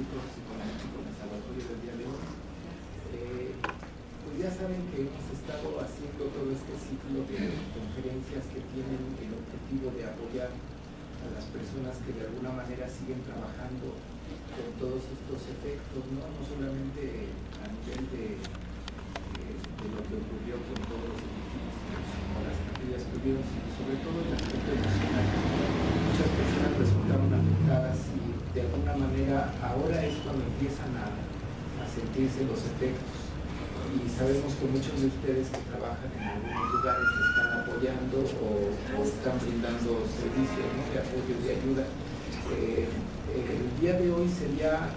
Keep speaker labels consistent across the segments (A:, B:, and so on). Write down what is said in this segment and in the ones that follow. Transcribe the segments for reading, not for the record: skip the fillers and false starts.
A: terapéutico psicoanalítico en el Salvatorio del día de hoy. Pues ya saben que hemos estado haciendo todo este ciclo de conferencias que tienen el objetivo de apoyar a las personas que de alguna manera siguen trabajando con todos estos efectos, no solamente a nivel de lo que ocurrió con todos los edificios, con las capillas que hubieron, sino sobre todo en el aspecto emocional. Muchas personas resultaron afectadas y de alguna manera ahora es cuando empiezan a sentirse los efectos. Y sabemos que muchos de ustedes que trabajan en algunos lugares están apoyando o están brindando servicios, ¿no?, de apoyo y de ayuda. El día de hoy sería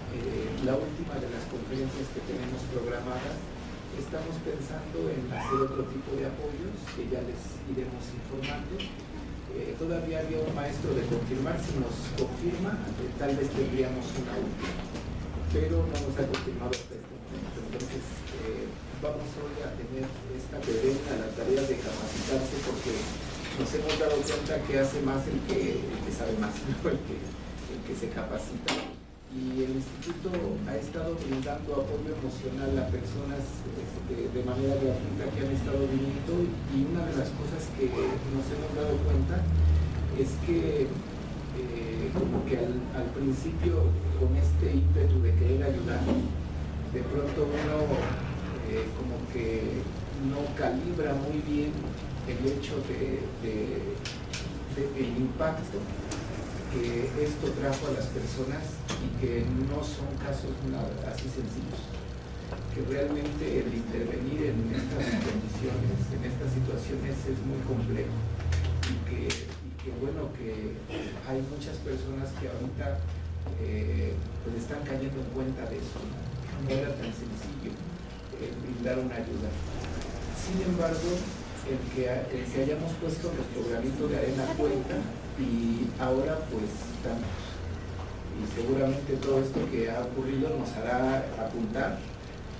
A: la última de las conferencias que tenemos programadas. Estamos pensando en hacer otro tipo de apoyos que ya les iremos informando. Todavía había un maestro de confirmar. Si nos confirma, tal vez tendríamos una última, pero no nos ha confirmado hasta este momento. Entonces vamos hoy a tener esta a la tarea de capacitarse, porque nos hemos dado cuenta que hace más el que sabe más, ¿no?, el que se capacita. Y el instituto ha estado brindando apoyo emocional a personas de manera gratuita que han estado viniendo, y una de las cosas que nos hemos dado cuenta es que como que al principio, con este ímpetu de querer ayudar, de pronto uno como que no calibra muy bien el hecho del impacto que esto trajo a las personas, y que no son casos nada así sencillos, que realmente el intervenir en estas condiciones, en estas situaciones, es muy complejo, y que bueno, que hay muchas personas que ahorita pues están cayendo en cuenta de eso, no era tan sencillo brindar una ayuda. Sin embargo, el que hayamos puesto nuestro granito de arena cuenta, y ahora pues estamos. Y seguramente todo esto que ha ocurrido nos hará apuntar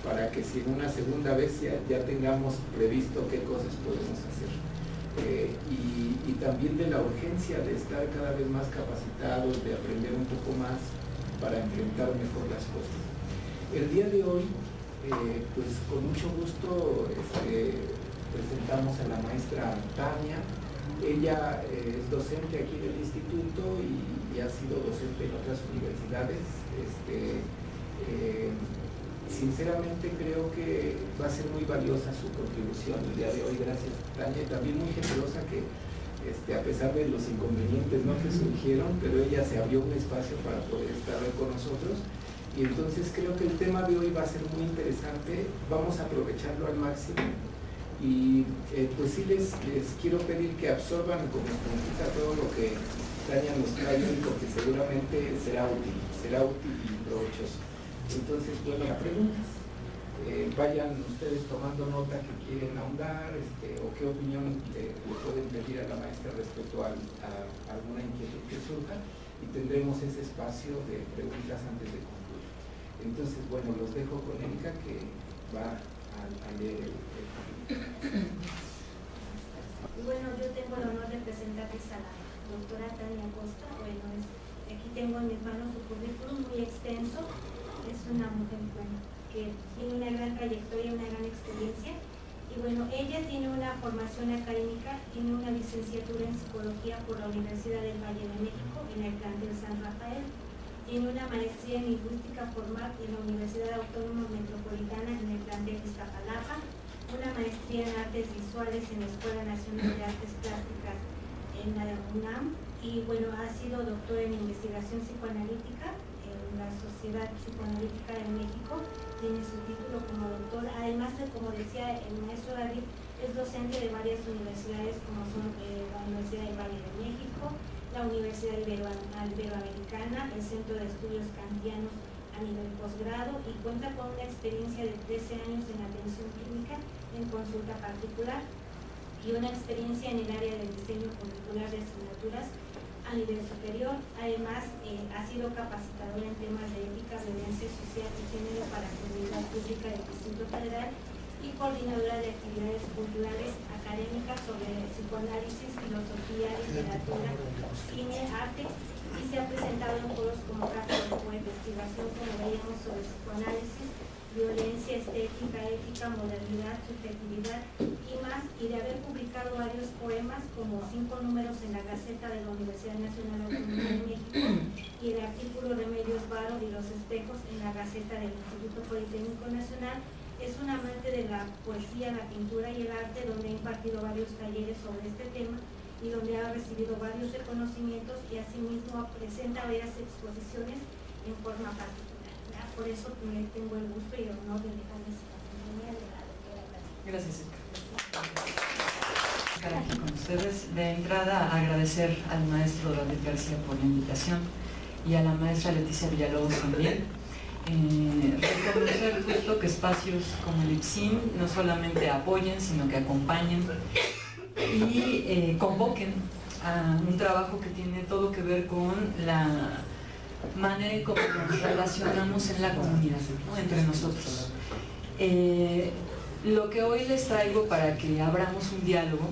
A: para que si en una segunda vez ya tengamos previsto qué cosas podemos hacer. Y también de la urgencia de estar cada vez más capacitados, de aprender un poco más para enfrentar mejor las cosas. El día de hoy, pues con mucho gusto presentamos a la maestra Tania. Ella es docente aquí en el instituto y ha sido docente en otras universidades. Sinceramente creo que va a ser muy valiosa su contribución el día de hoy. Gracias, Tania. También muy generosa, que a pesar de los inconvenientes, ¿no?, que surgieron, pero ella se abrió un espacio para poder estar hoy con nosotros. Y entonces creo que el tema de hoy va a ser muy interesante. Vamos a aprovecharlo al máximo. Y pues sí les quiero pedir que absorban con esponjita todo lo que Tania nos trae, porque seguramente será útil y provechoso. Entonces, bueno, las preguntas. Vayan ustedes tomando nota que quieren ahondar, o qué opinión le pueden pedir a la maestra respecto a alguna inquietud que surja, y tendremos ese espacio de preguntas antes de concluir. Entonces, bueno, los dejo con Erika, que va a leer el
B: Bueno, yo tengo el honor de presentarles a la doctora Tania Costa. Bueno, aquí tengo en mis manos su currículum muy extenso. Es una mujer, bueno, que tiene una gran trayectoria, una gran experiencia. Y bueno, ella tiene una formación académica, tiene una licenciatura en psicología por la Universidad del Valle de México, en el plantel San Rafael. Tiene una maestría en lingüística formal en la Universidad Autónoma Metropolitana, en el plantel Iztapalapa. Una maestría en artes visuales en la Escuela Nacional de Artes Plásticas en la UNAM, y bueno, ha sido doctor en investigación psicoanalítica en la Sociedad Psicoanalítica de México. Tiene su título como doctor. Además, como decía el maestro David, es docente de varias universidades, como son la Universidad del Valle de México, la Universidad Iberoamericana, el Centro de Estudios Kantianos a nivel posgrado, y cuenta con una experiencia de 13 años en atención clínica en consulta particular, y una experiencia en el área del diseño curricular de asignaturas a nivel superior. Además, ha sido capacitadora en temas de ética, violencia social y género para seguridad pública del Distrito Federal, y coordinadora de actividades culturales académicas sobre psicoanálisis, filosofía, literatura, cine, arte y se ha presentado en foros como Católico o investigación, como veíamos, sobre psicoanálisis, violencia, estética, ética, modernidad, subjetividad y más, y de haber publicado varios poemas como 5 números en la Gaceta de la Universidad Nacional Autónoma de México y el artículo Remedios Varo y los espejos en la Gaceta del Instituto Politécnico Nacional. Es un amante de la poesía, la pintura y el arte, donde ha impartido varios talleres sobre este tema y donde ha recibido varios reconocimientos, y asimismo presenta varias exposiciones en forma particular. Por eso tengo el gusto y el honor de dejarles la compañía de la doctora Tania.
C: Gracias, estar aquí con ustedes. De entrada, agradecer al maestro David García por la invitación y a la maestra Leticia Villalobos también. Reconocer justo que espacios como el IPSIN no solamente apoyen, sino que acompañen y convoquen a un trabajo que tiene todo que ver con la manera en cómo nos relacionamos en la comunidad, ¿no? Entre nosotros. Lo que hoy les traigo para que abramos un diálogo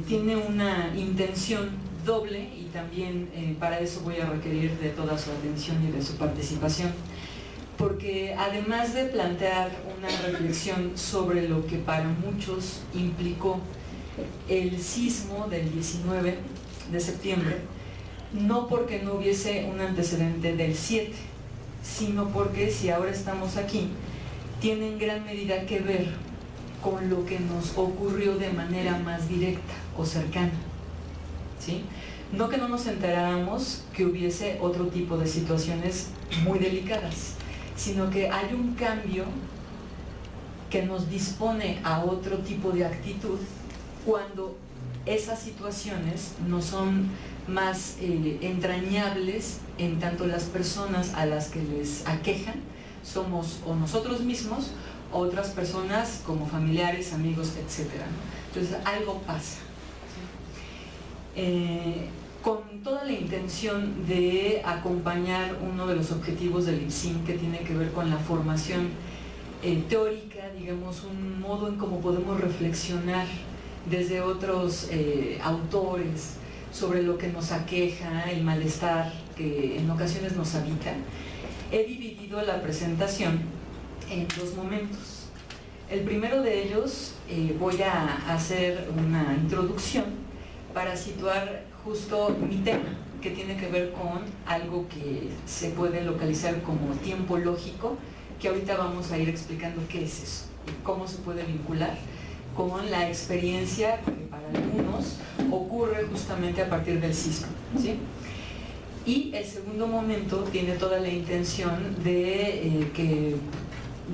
C: tiene una intención doble, y también para eso voy a requerir de toda su atención y de su participación, porque además de plantear una reflexión sobre lo que para muchos implicó el sismo del 19 de septiembre, no porque no hubiese un antecedente del 7, sino porque si ahora estamos aquí, tiene en gran medida que ver con lo que nos ocurrió de manera más directa o cercana, ¿sí? No que no nos enteráramos que hubiese otro tipo de situaciones muy delicadas, sino que hay un cambio que nos dispone a otro tipo de actitud cuando esas situaciones no son más entrañables, en tanto las personas a las que les aquejan somos o nosotros mismos o otras personas como familiares, amigos, etc., ¿no? Entonces algo pasa, ¿sí? Con toda la intención de acompañar uno de los objetivos del IPSIN, que tiene que ver con la formación teórica, digamos, un modo en cómo podemos reflexionar desde otros autores sobre lo que nos aqueja, el malestar que en ocasiones nos habita. He dividido la presentación en 2 momentos. El primero de ellos, voy a hacer una introducción para situar justo mi tema, que tiene que ver con algo que se puede localizar como tiempo lógico, que ahorita vamos a ir explicando qué es eso y cómo se puede vincular con la experiencia que para algunos ocurre justamente a partir del sismo, ¿sí? Y el segundo momento tiene toda la intención de que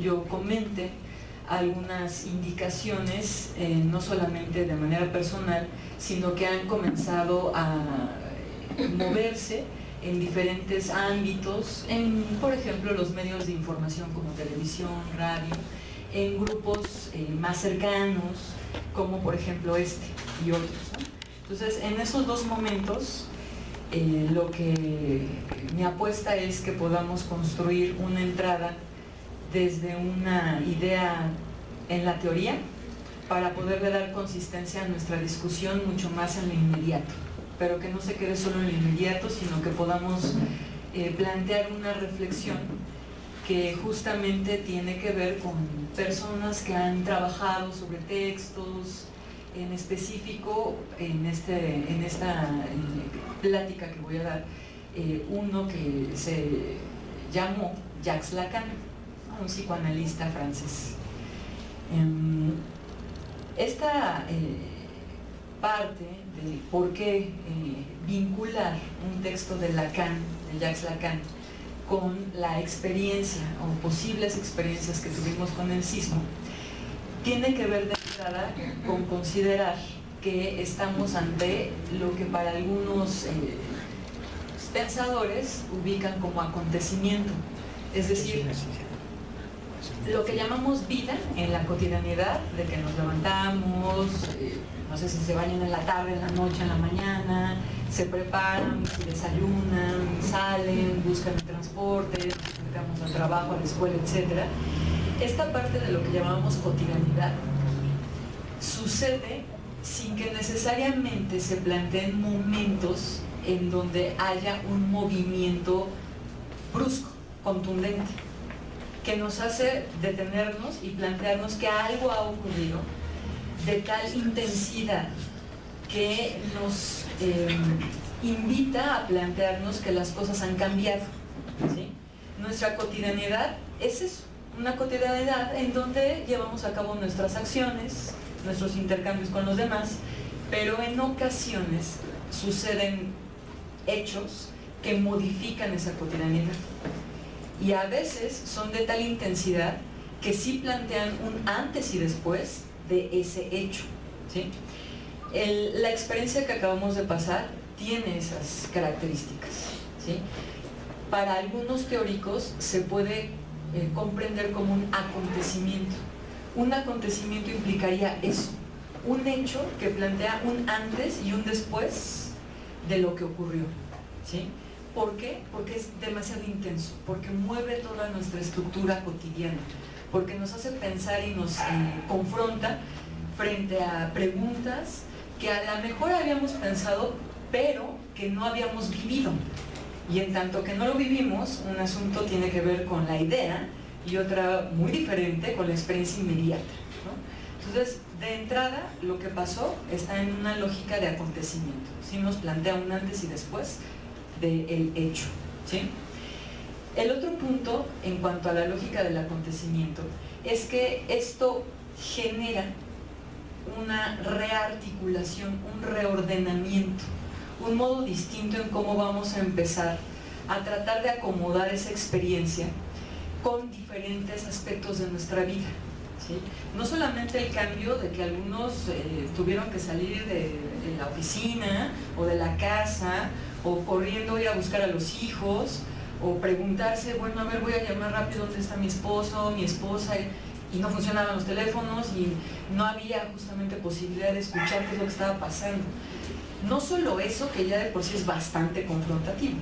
C: yo comente algunas indicaciones, no solamente de manera personal, sino que han comenzado a moverse en diferentes ámbitos, por ejemplo, los medios de información como televisión, radio, en grupos más cercanos, como por ejemplo este y otros, ¿no? Entonces, en esos 2 momentos, lo que mi apuesta es que podamos construir una entrada desde una idea en la teoría para poderle dar consistencia a nuestra discusión mucho más en lo inmediato, pero que no se quede solo en lo inmediato, sino que podamos plantear una reflexión que justamente tiene que ver con personas que han trabajado sobre textos, en específico en esta plática que voy a dar, uno que se llamó Jacques Lacan, un psicoanalista francés. Esta parte de por qué vincular un texto de Lacan, de Jacques Lacan, con la experiencia o posibles experiencias que tuvimos con el sismo, tiene que ver de entrada con considerar que estamos ante lo que para algunos pensadores ubican como acontecimiento, es decir, lo que llamamos vida en la cotidianidad, de que nos levantamos, no sé si se bañan en la tarde, en la noche, en la mañana, se preparan, desayunan, salen, buscan el transporte, nos acercamos al trabajo, a la escuela, etc. Esta parte de lo que llamamos cotidianidad sucede sin que necesariamente se planteen momentos en donde haya un movimiento brusco, contundente, que nos hace detenernos y plantearnos que algo ha ocurrido de tal intensidad que nos invita a plantearnos que las cosas han cambiado, ¿sí? Nuestra cotidianidad es eso, una cotidianidad en donde llevamos a cabo nuestras acciones, nuestros intercambios con los demás, pero en ocasiones suceden hechos que modifican esa cotidianidad. Y a veces son de tal intensidad que sí plantean un antes y después de ese hecho, ¿sí? La experiencia que acabamos de pasar tiene esas características, ¿sí? Para algunos teóricos se puede comprender como un acontecimiento. Un acontecimiento implicaría eso, un hecho que plantea un antes y un después de lo que ocurrió, ¿sí? ¿Por qué? Porque es demasiado intenso, porque mueve toda nuestra estructura cotidiana, porque nos hace pensar y nos confronta frente a preguntas que a lo mejor habíamos pensado, pero que no habíamos vivido. Y en tanto que no lo vivimos, un asunto tiene que ver con la idea y otra muy diferente con la experiencia inmediata, ¿no? Entonces, de entrada, lo que pasó está en una lógica de acontecimiento, ¿sí? Nos plantea un antes y después del hecho, ¿sí? El otro punto, en cuanto a la lógica del acontecimiento, es que esto genera una rearticulación, un reordenamiento, un modo distinto en cómo vamos a empezar a tratar de acomodar esa experiencia con diferentes aspectos de nuestra vida, ¿sí? No solamente el cambio de que algunos tuvieron que salir de la oficina o de la casa, o corriendo ir a buscar a los hijos, o preguntarse, bueno, a ver, voy a llamar rápido dónde está mi esposo, mi esposa, y no funcionaban los teléfonos y no había justamente posibilidad de escuchar qué es lo que estaba pasando. No solo eso, que ya de por sí es bastante confrontativo,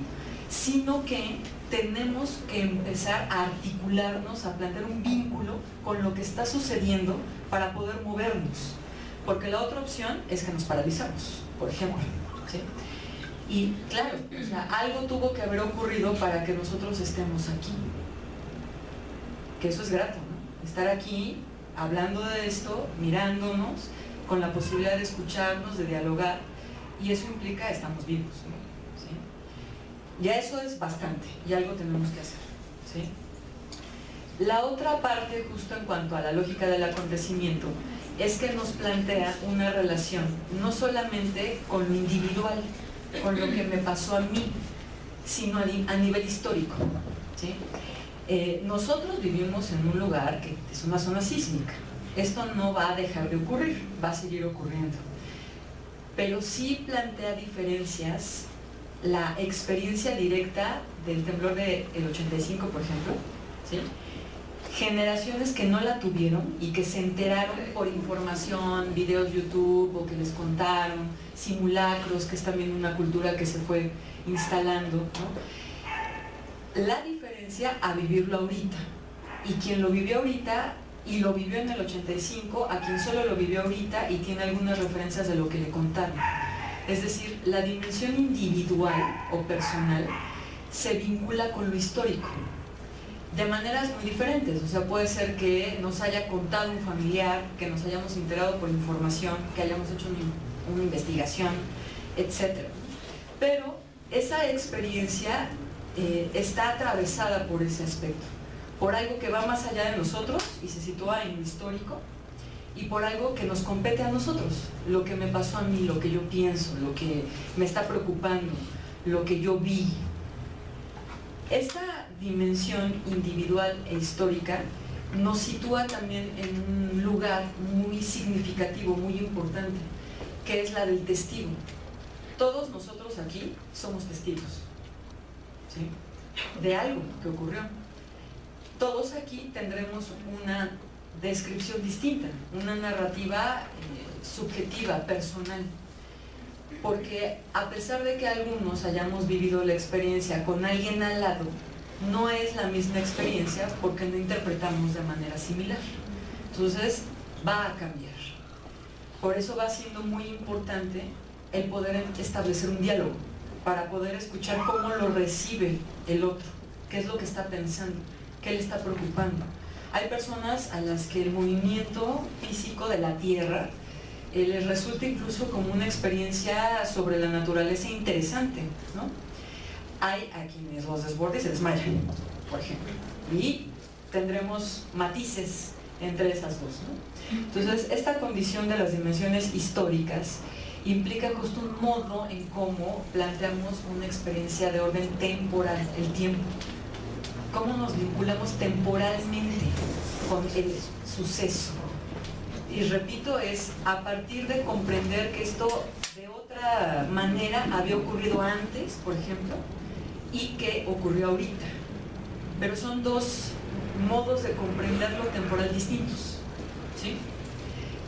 C: sino que tenemos que empezar a articularnos, a plantear un vínculo con lo que está sucediendo para poder movernos, porque la otra opción es que nos paralizamos, por ejemplo, ¿sí? Y claro, o sea, algo tuvo que haber ocurrido para que nosotros estemos aquí, que eso es grato, ¿no? Estar aquí hablando de esto, mirándonos, con la posibilidad de escucharnos, de dialogar, y eso implica estamos vivos, ¿no? ¿Sí? Ya eso es bastante, y algo tenemos que hacer, ¿sí? La otra parte, justo en cuanto a la lógica del acontecimiento, es que nos plantea una relación no solamente con lo individual, con lo que me pasó a mí, sino a nivel histórico, ¿sí? Nosotros vivimos en un lugar que es una zona sísmica. Esto no va a dejar de ocurrir, va a seguir ocurriendo, pero sí plantea diferencias la experiencia directa del temblor del 85, por ejemplo, ¿sí? Generaciones que no la tuvieron y que se enteraron por información, videos YouTube, o que les contaron, simulacros, que es también una cultura que se fue instalando, ¿no? La diferencia a vivirlo ahorita, y quien lo vivió ahorita y lo vivió en el 85, a quien solo lo vivió ahorita y tiene algunas referencias de lo que le contaron. Es decir, la dimensión individual o personal se vincula con lo histórico de maneras muy diferentes. O sea, puede ser que nos haya contado un familiar, que nos hayamos enterado por información, que hayamos hecho una investigación, etc. Pero esa experiencia está atravesada por ese aspecto, por algo que va más allá de nosotros y se sitúa en lo histórico, y por algo que nos compete a nosotros, lo que me pasó a mí, lo que yo pienso, lo que me está preocupando, lo que yo vi. Esta dimensión individual e histórica nos sitúa también en un lugar muy significativo, muy importante, que es la del testigo. Todos nosotros aquí somos testigos, ¿sí?, de algo que ocurrió. Todos aquí tendremos una descripción distinta, una narrativa subjetiva, personal, porque a pesar de que algunos hayamos vivido la experiencia con alguien al lado, no es la misma experiencia porque no interpretamos de manera similar. Entonces va a cambiar. Por eso va siendo muy importante el poder establecer un diálogo para poder escuchar cómo lo recibe el otro, qué es lo que está pensando, qué le está preocupando. Hay personas a las que el movimiento físico de la tierra les resulta incluso como una experiencia sobre la naturaleza interesante, ¿no? Hay a quienes los desborda y se desmayan, por ejemplo, y tendremos matices entre esas dos, ¿no? Entonces, esta condición de las dimensiones históricas implica justo un modo en cómo planteamos una experiencia de orden temporal, el tiempo. Cómo nos vinculamos temporalmente con el suceso. Y repito, es a partir de comprender que esto de otra manera había ocurrido antes, por ejemplo, y que ocurrió ahorita. Pero son dos modos de comprender lo temporal distintos, ¿sí?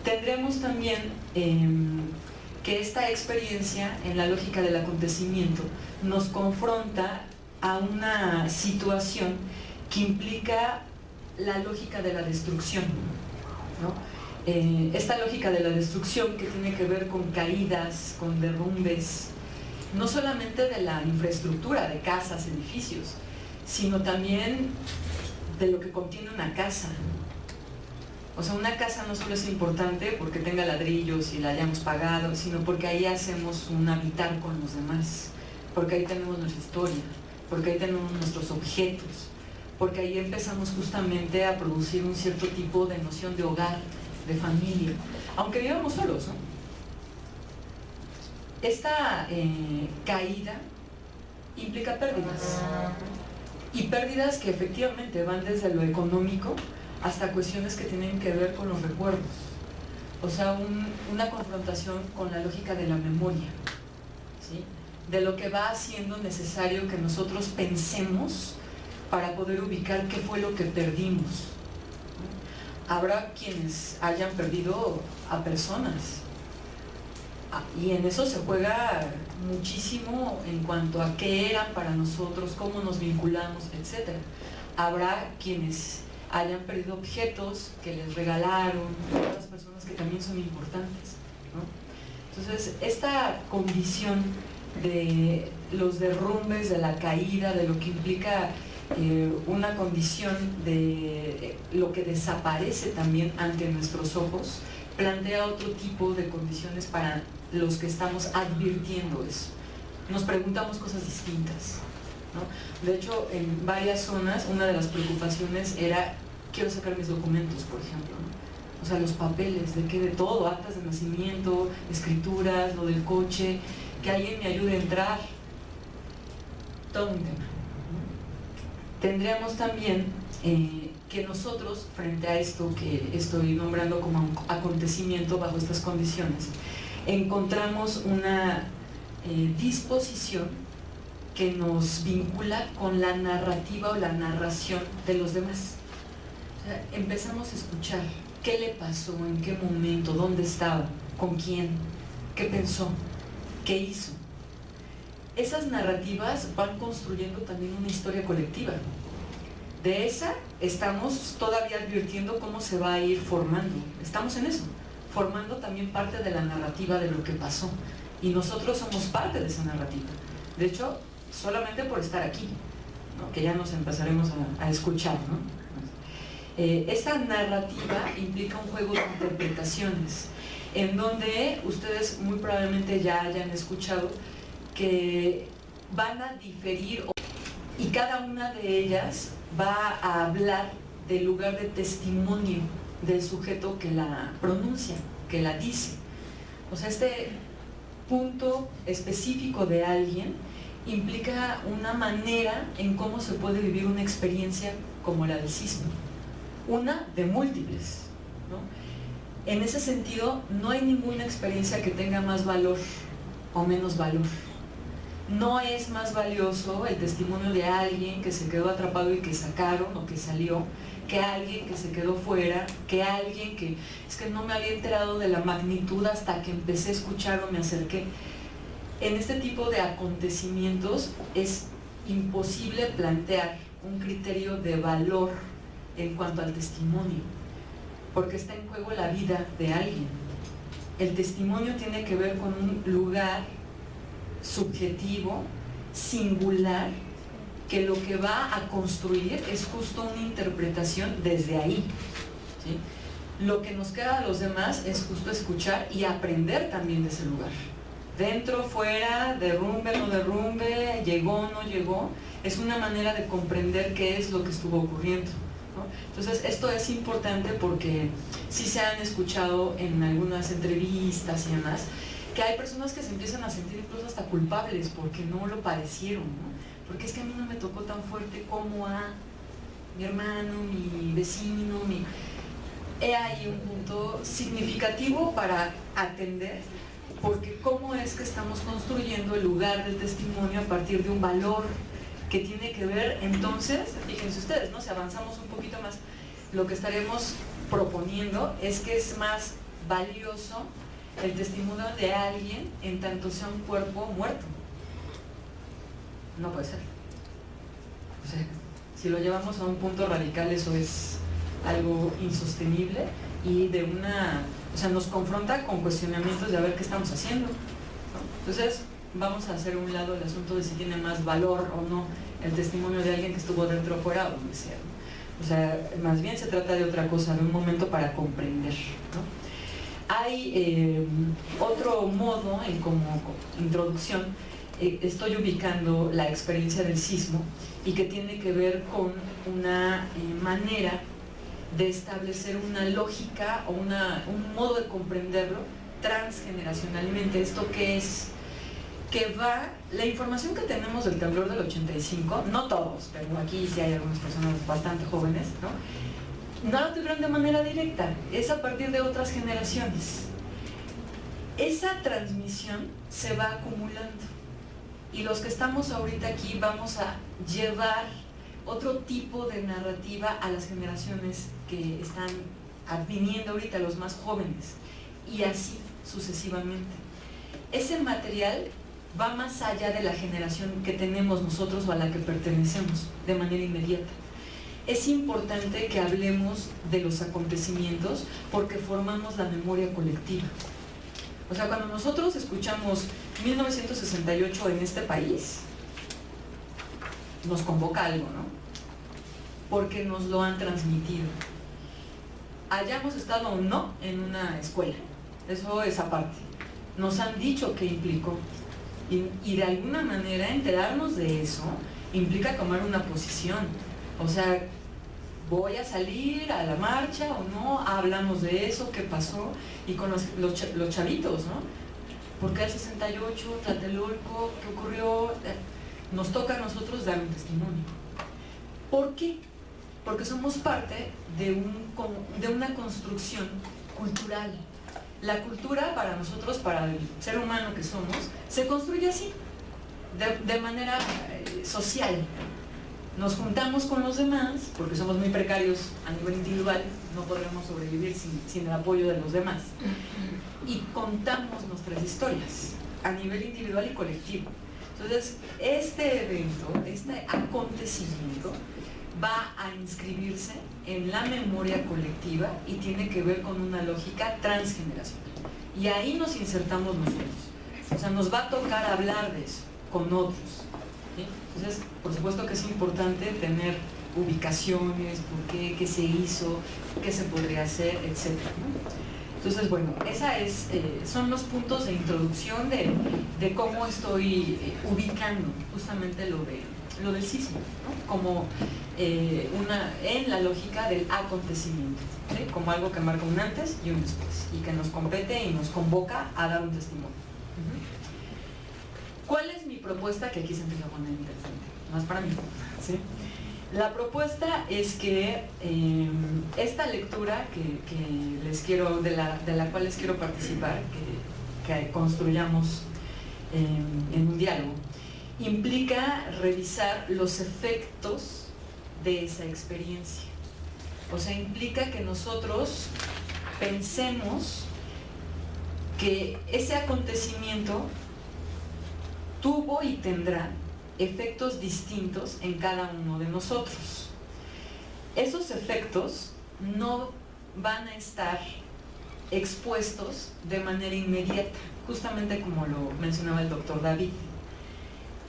C: Tendremos también que esta experiencia en la lógica del acontecimiento nos confronta a una situación que implica la lógica de la destrucción, ¿no? Esta lógica de la destrucción que tiene que ver con caídas, con derrumbes, no solamente de la infraestructura, de casas, edificios, sino también de lo que contiene una casa. O sea, una casa no solo es importante porque tenga ladrillos y la hayamos pagado, sino porque ahí hacemos un habitar con los demás, porque ahí tenemos nuestra historia, porque ahí tenemos nuestros objetos, porque ahí empezamos justamente a producir un cierto tipo de noción de hogar, de familia, aunque vivamos solos, ¿no? Esta caída implica pérdidas, y pérdidas que efectivamente van desde lo económico hasta cuestiones que tienen que ver con los recuerdos, o sea, una confrontación con la lógica de la memoria, ¿sí? De lo que va haciendo necesario que nosotros pensemos para poder ubicar qué fue lo que perdimos. Habrá quienes hayan perdido a personas, y en eso se juega muchísimo en cuanto a qué eran para nosotros, cómo nos vinculamos, etc. Habrá quienes hayan perdido objetos que les regalaron otras personas que también son importantes, ¿no? Entonces, esta condición de los derrumbes, de la caída, de lo que implica una condición de lo que desaparece también ante nuestros ojos, plantea otro tipo de condiciones para los que estamos advirtiendo eso. Nos preguntamos cosas distintas, ¿no? De hecho, en varias zonas, una de las preocupaciones era: quiero sacar mis documentos, por ejemplo, ¿no? O sea, los papeles, ¿de qué? De todo, actas de nacimiento, escrituras, lo del coche, que alguien me ayude a entrar. Todo un tema, ¿no? Tendríamos también que nosotros, frente a esto que estoy nombrando como un acontecimiento bajo estas condiciones, encontramos una disposición que nos vincula con la narrativa o la narración de los demás. O sea, empezamos a escuchar qué le pasó, en qué momento, dónde estaba, con quién, qué pensó, qué hizo. Esas narrativas van construyendo también una historia colectiva. De esa estamos todavía advirtiendo cómo se va a ir formando. Estamos en eso, formando también parte de la narrativa de lo que pasó. Y nosotros somos parte de esa narrativa. De hecho, solamente por estar aquí, ¿no? Que ya nos empezaremos a escuchar, ¿no? Esta narrativa implica un juego de interpretaciones, en donde ustedes muy probablemente ya hayan escuchado que van a diferir, y cada una de ellas va a hablar del lugar de testimonio del sujeto que la pronuncia, que la dice. O sea, este punto específico de alguien implica una manera en cómo se puede vivir una experiencia como la del sismo, una de múltiples, ¿no? En ese sentido, no hay ninguna experiencia que tenga más valor o menos valor. No es más valioso el testimonio de alguien que se quedó atrapado y que sacaron o que salió, que alguien que se quedó fuera, que alguien que es que no me había enterado de la magnitud hasta que empecé a escuchar o me acerqué. En este tipo de acontecimientos es imposible plantear un criterio de valor en cuanto al testimonio, porque está en juego la vida de alguien. El testimonio tiene que ver con un lugar subjetivo, singular, que lo que va a construir es justo una interpretación desde ahí, ¿sí? Lo que nos queda a los demás es justo escuchar y aprender también de ese lugar. Dentro, fuera, derrumbe, no derrumbe, llegó, no llegó, es una manera de comprender qué es lo que estuvo ocurriendo, ¿no? Entonces esto es importante porque sí se han escuchado en algunas entrevistas y demás, que hay personas que se empiezan a sentir incluso hasta culpables porque no lo padecieron, ¿no? Porque es que a mí no me tocó tan fuerte como a mi hermano, mi vecino, He ahí un punto significativo para atender, porque cómo es que estamos construyendo el lugar del testimonio a partir de un valor que tiene que ver, entonces, fíjense ustedes, ¿no? Si avanzamos un poquito más, lo que estaremos proponiendo es que es más valioso el testimonio de alguien en tanto sea un cuerpo muerto. No puede ser. O sea, si lo llevamos a un punto radical, eso es algo insostenible y nos confronta con cuestionamientos de a ver qué estamos haciendo, ¿no? Entonces vamos a hacer a un lado el asunto de si tiene más valor o no el testimonio de alguien que estuvo dentro o fuera o donde sea, ¿no? O sea, más bien se trata de otra cosa, de un momento para comprender, ¿no? Hay otro modo, como introducción, estoy ubicando la experiencia del sismo y que tiene que ver con una manera de establecer una lógica o un modo de comprenderlo transgeneracionalmente. ¿Esto qué es? Que la información que tenemos del temblor del 85, no todos, pero aquí sí hay algunas personas bastante jóvenes, ¿no? No lo tuvieron de manera directa, es a partir de otras generaciones. Esa transmisión se va acumulando y los que estamos ahorita aquí vamos a llevar otro tipo de narrativa a las generaciones que están viniendo ahorita, los más jóvenes, y así sucesivamente. Ese material va más allá de la generación que tenemos nosotros o a la que pertenecemos de manera inmediata. Es importante que hablemos de los acontecimientos porque formamos la memoria colectiva. O sea, cuando nosotros escuchamos 1968 en este país, nos convoca algo, ¿no? Porque nos lo han transmitido. Hayamos estado o no en una escuela, eso es aparte. Nos han dicho qué implicó. Y de alguna manera enterarnos de eso implica tomar una posición. O sea, voy a salir a la marcha o no, hablamos de eso, qué pasó, y con los chavitos, ¿no? ¿Por qué el 68, Tlatelolco, qué ocurrió? Nos toca a nosotros dar un testimonio. ¿Por qué? Porque somos parte de una construcción cultural. La cultura para nosotros, para el ser humano que somos, se construye así, de manera social. Nos juntamos con los demás, porque somos muy precarios a nivel individual, no podremos sobrevivir sin el apoyo de los demás. Y contamos nuestras historias a nivel individual y colectivo. Entonces, este evento, este acontecimiento, va a inscribirse en la memoria colectiva y tiene que ver con una lógica transgeneracional. Y ahí nos insertamos nosotros. O sea, nos va a tocar hablar de eso con otros, ¿sí? Entonces, por supuesto que es importante tener ubicaciones, por qué se hizo, qué se podría hacer, etc., ¿no? Entonces, bueno, son los puntos de introducción de cómo estoy ubicando justamente lo del sismo, ¿no? Como en la lógica del acontecimiento, ¿sí? Como algo que marca un antes y un después y que nos compete y nos convoca a dar un testimonio. ¿Cuál es mi propuesta? Que aquí se empieza a poner interesante, más para mí, ¿sí? La propuesta es que esta lectura que les quiero, de la cual les quiero participar, que construyamos en un diálogo, implica revisar los efectos de esa experiencia. O sea, implica que nosotros pensemos que ese acontecimiento tuvo y tendrá efectos distintos en cada uno de nosotros. Esos efectos no van a estar expuestos de manera inmediata, justamente como lo mencionaba el doctor David,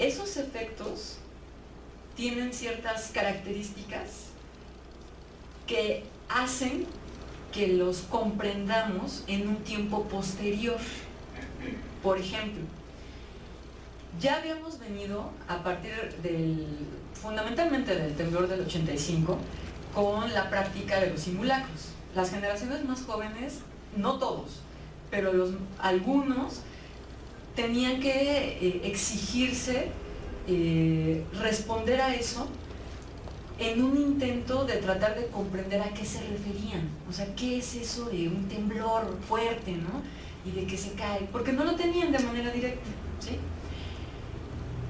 C: esos efectos tienen ciertas características que hacen que los comprendamos en un tiempo posterior. Por ejemplo, ya habíamos venido a partir fundamentalmente del temblor del 85 con la práctica de los simulacros. Las generaciones más jóvenes, no todos, pero algunos tenían que exigirse responder a eso en un intento de tratar de comprender a qué se referían. O sea, ¿qué es eso de un temblor fuerte, ¿no? Y de que se cae, porque no lo tenían de manera directa, ¿sí?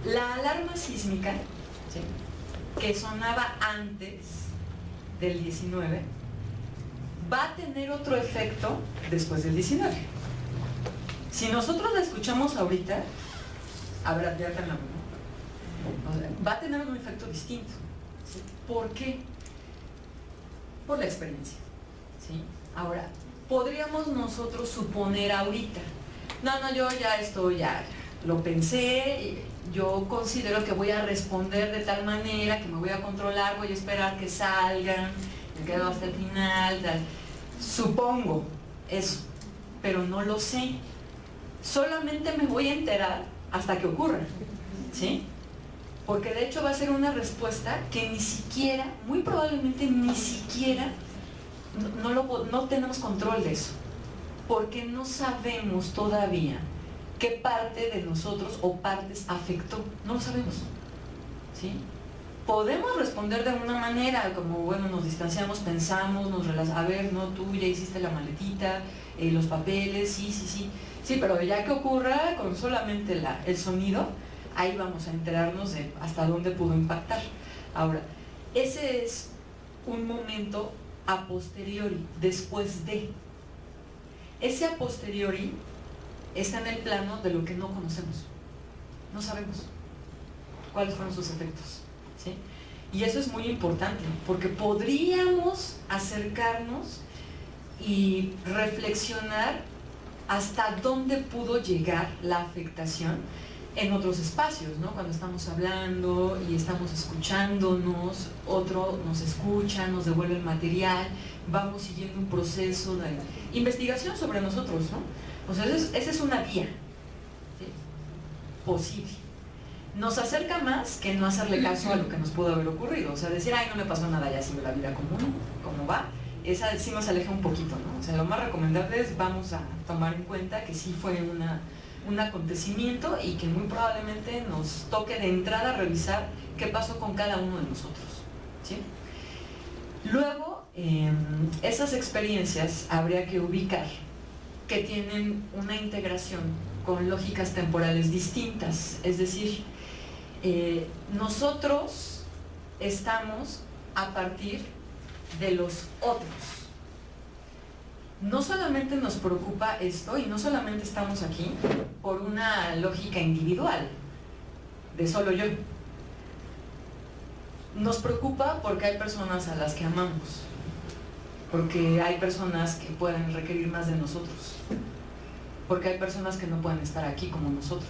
C: La alarma sísmica, ¿sí?, que sonaba antes del 19, va a tener otro efecto después del 19. Si nosotros la escuchamos ahorita, a ver, adviértanla, ¿no? Va a tener un efecto distinto, ¿sí? ¿Por qué? Por la experiencia, ¿sí? Ahora, podríamos nosotros suponer ahorita, no, yo ya lo pensé, yo considero que voy a responder de tal manera que me voy a controlar, voy a esperar que salgan, me quedo hasta el final, tal. Supongo eso, pero no lo sé. Solamente me voy a enterar hasta que ocurra, ¿sí? Porque de hecho va a ser una respuesta que ni siquiera, muy probablemente ni siquiera, no tenemos control de eso, porque no sabemos todavía qué parte de nosotros o partes afectó, no lo sabemos, ¿sí? Podemos responder de una manera, como bueno, nos distanciamos, pensamos, a ver, no, tú ya hiciste la maletita, los papeles, sí, pero ya que ocurra con solamente el sonido, ahí vamos a enterarnos de hasta dónde pudo impactar. Ahora, ese es un momento a posteriori, después de. Ese a posteriori está en el plano de lo que no conocemos, no sabemos cuáles fueron sus efectos, ¿sí? Y eso es muy importante, porque podríamos acercarnos y reflexionar hasta dónde pudo llegar la afectación en otros espacios, ¿no? Cuando estamos hablando y estamos escuchándonos, otro nos escucha, nos devuelve el material, vamos siguiendo un proceso de investigación sobre nosotros, ¿no? O sea, esa es una vía, ¿sí?, posible. Nos acerca más que no hacerle caso a lo que nos pudo haber ocurrido. O sea, decir, ay, no me pasó nada, ya sigo la vida común, como va. Esa sí nos aleja un poquito, ¿no? O sea, lo más recomendable es, vamos a tomar en cuenta que sí fue un acontecimiento y que muy probablemente nos toque de entrada revisar qué pasó con cada uno de nosotros, ¿sí? Luego, esas experiencias habría que ubicar que tienen una integración con lógicas temporales distintas, es decir, nosotros estamos a partir de los otros. No solamente nos preocupa esto y no solamente estamos aquí por una lógica individual de solo yo. Nos preocupa porque hay personas a las que amamos, porque hay personas que pueden requerir más de nosotros, porque hay personas que no pueden estar aquí como nosotros.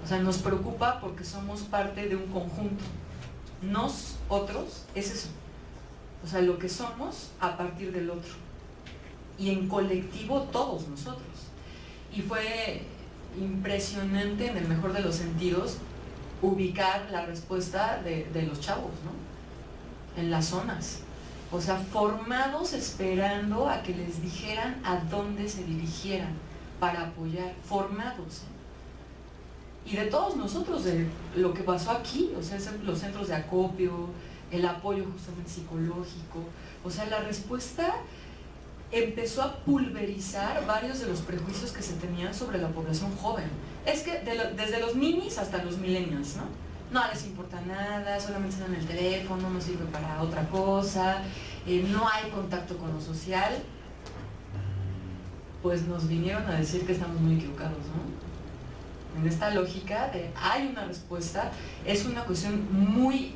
C: O sea, nos preocupa porque somos parte de un conjunto. Nosotros es eso. O sea, lo que somos a partir del otro. Y en colectivo todos nosotros. Y fue impresionante, en el mejor de los sentidos, ubicar la respuesta de los chavos, ¿no? En las zonas. O sea, formados esperando a que les dijeran a dónde se dirigieran para apoyar, formados, ¿eh? Y de todos nosotros, de lo que pasó aquí, o sea, los centros de acopio, el apoyo justamente psicológico, o sea, la respuesta empezó a pulverizar varios de los prejuicios que se tenían sobre la población joven. Es que desde los ninis hasta los millennials, ¿no? No les importa nada, solamente están en el teléfono, no sirve para otra cosa, no hay contacto con lo social. Pues nos vinieron a decir que estamos muy equivocados, ¿no? En esta lógica de hay una respuesta, es una cuestión muy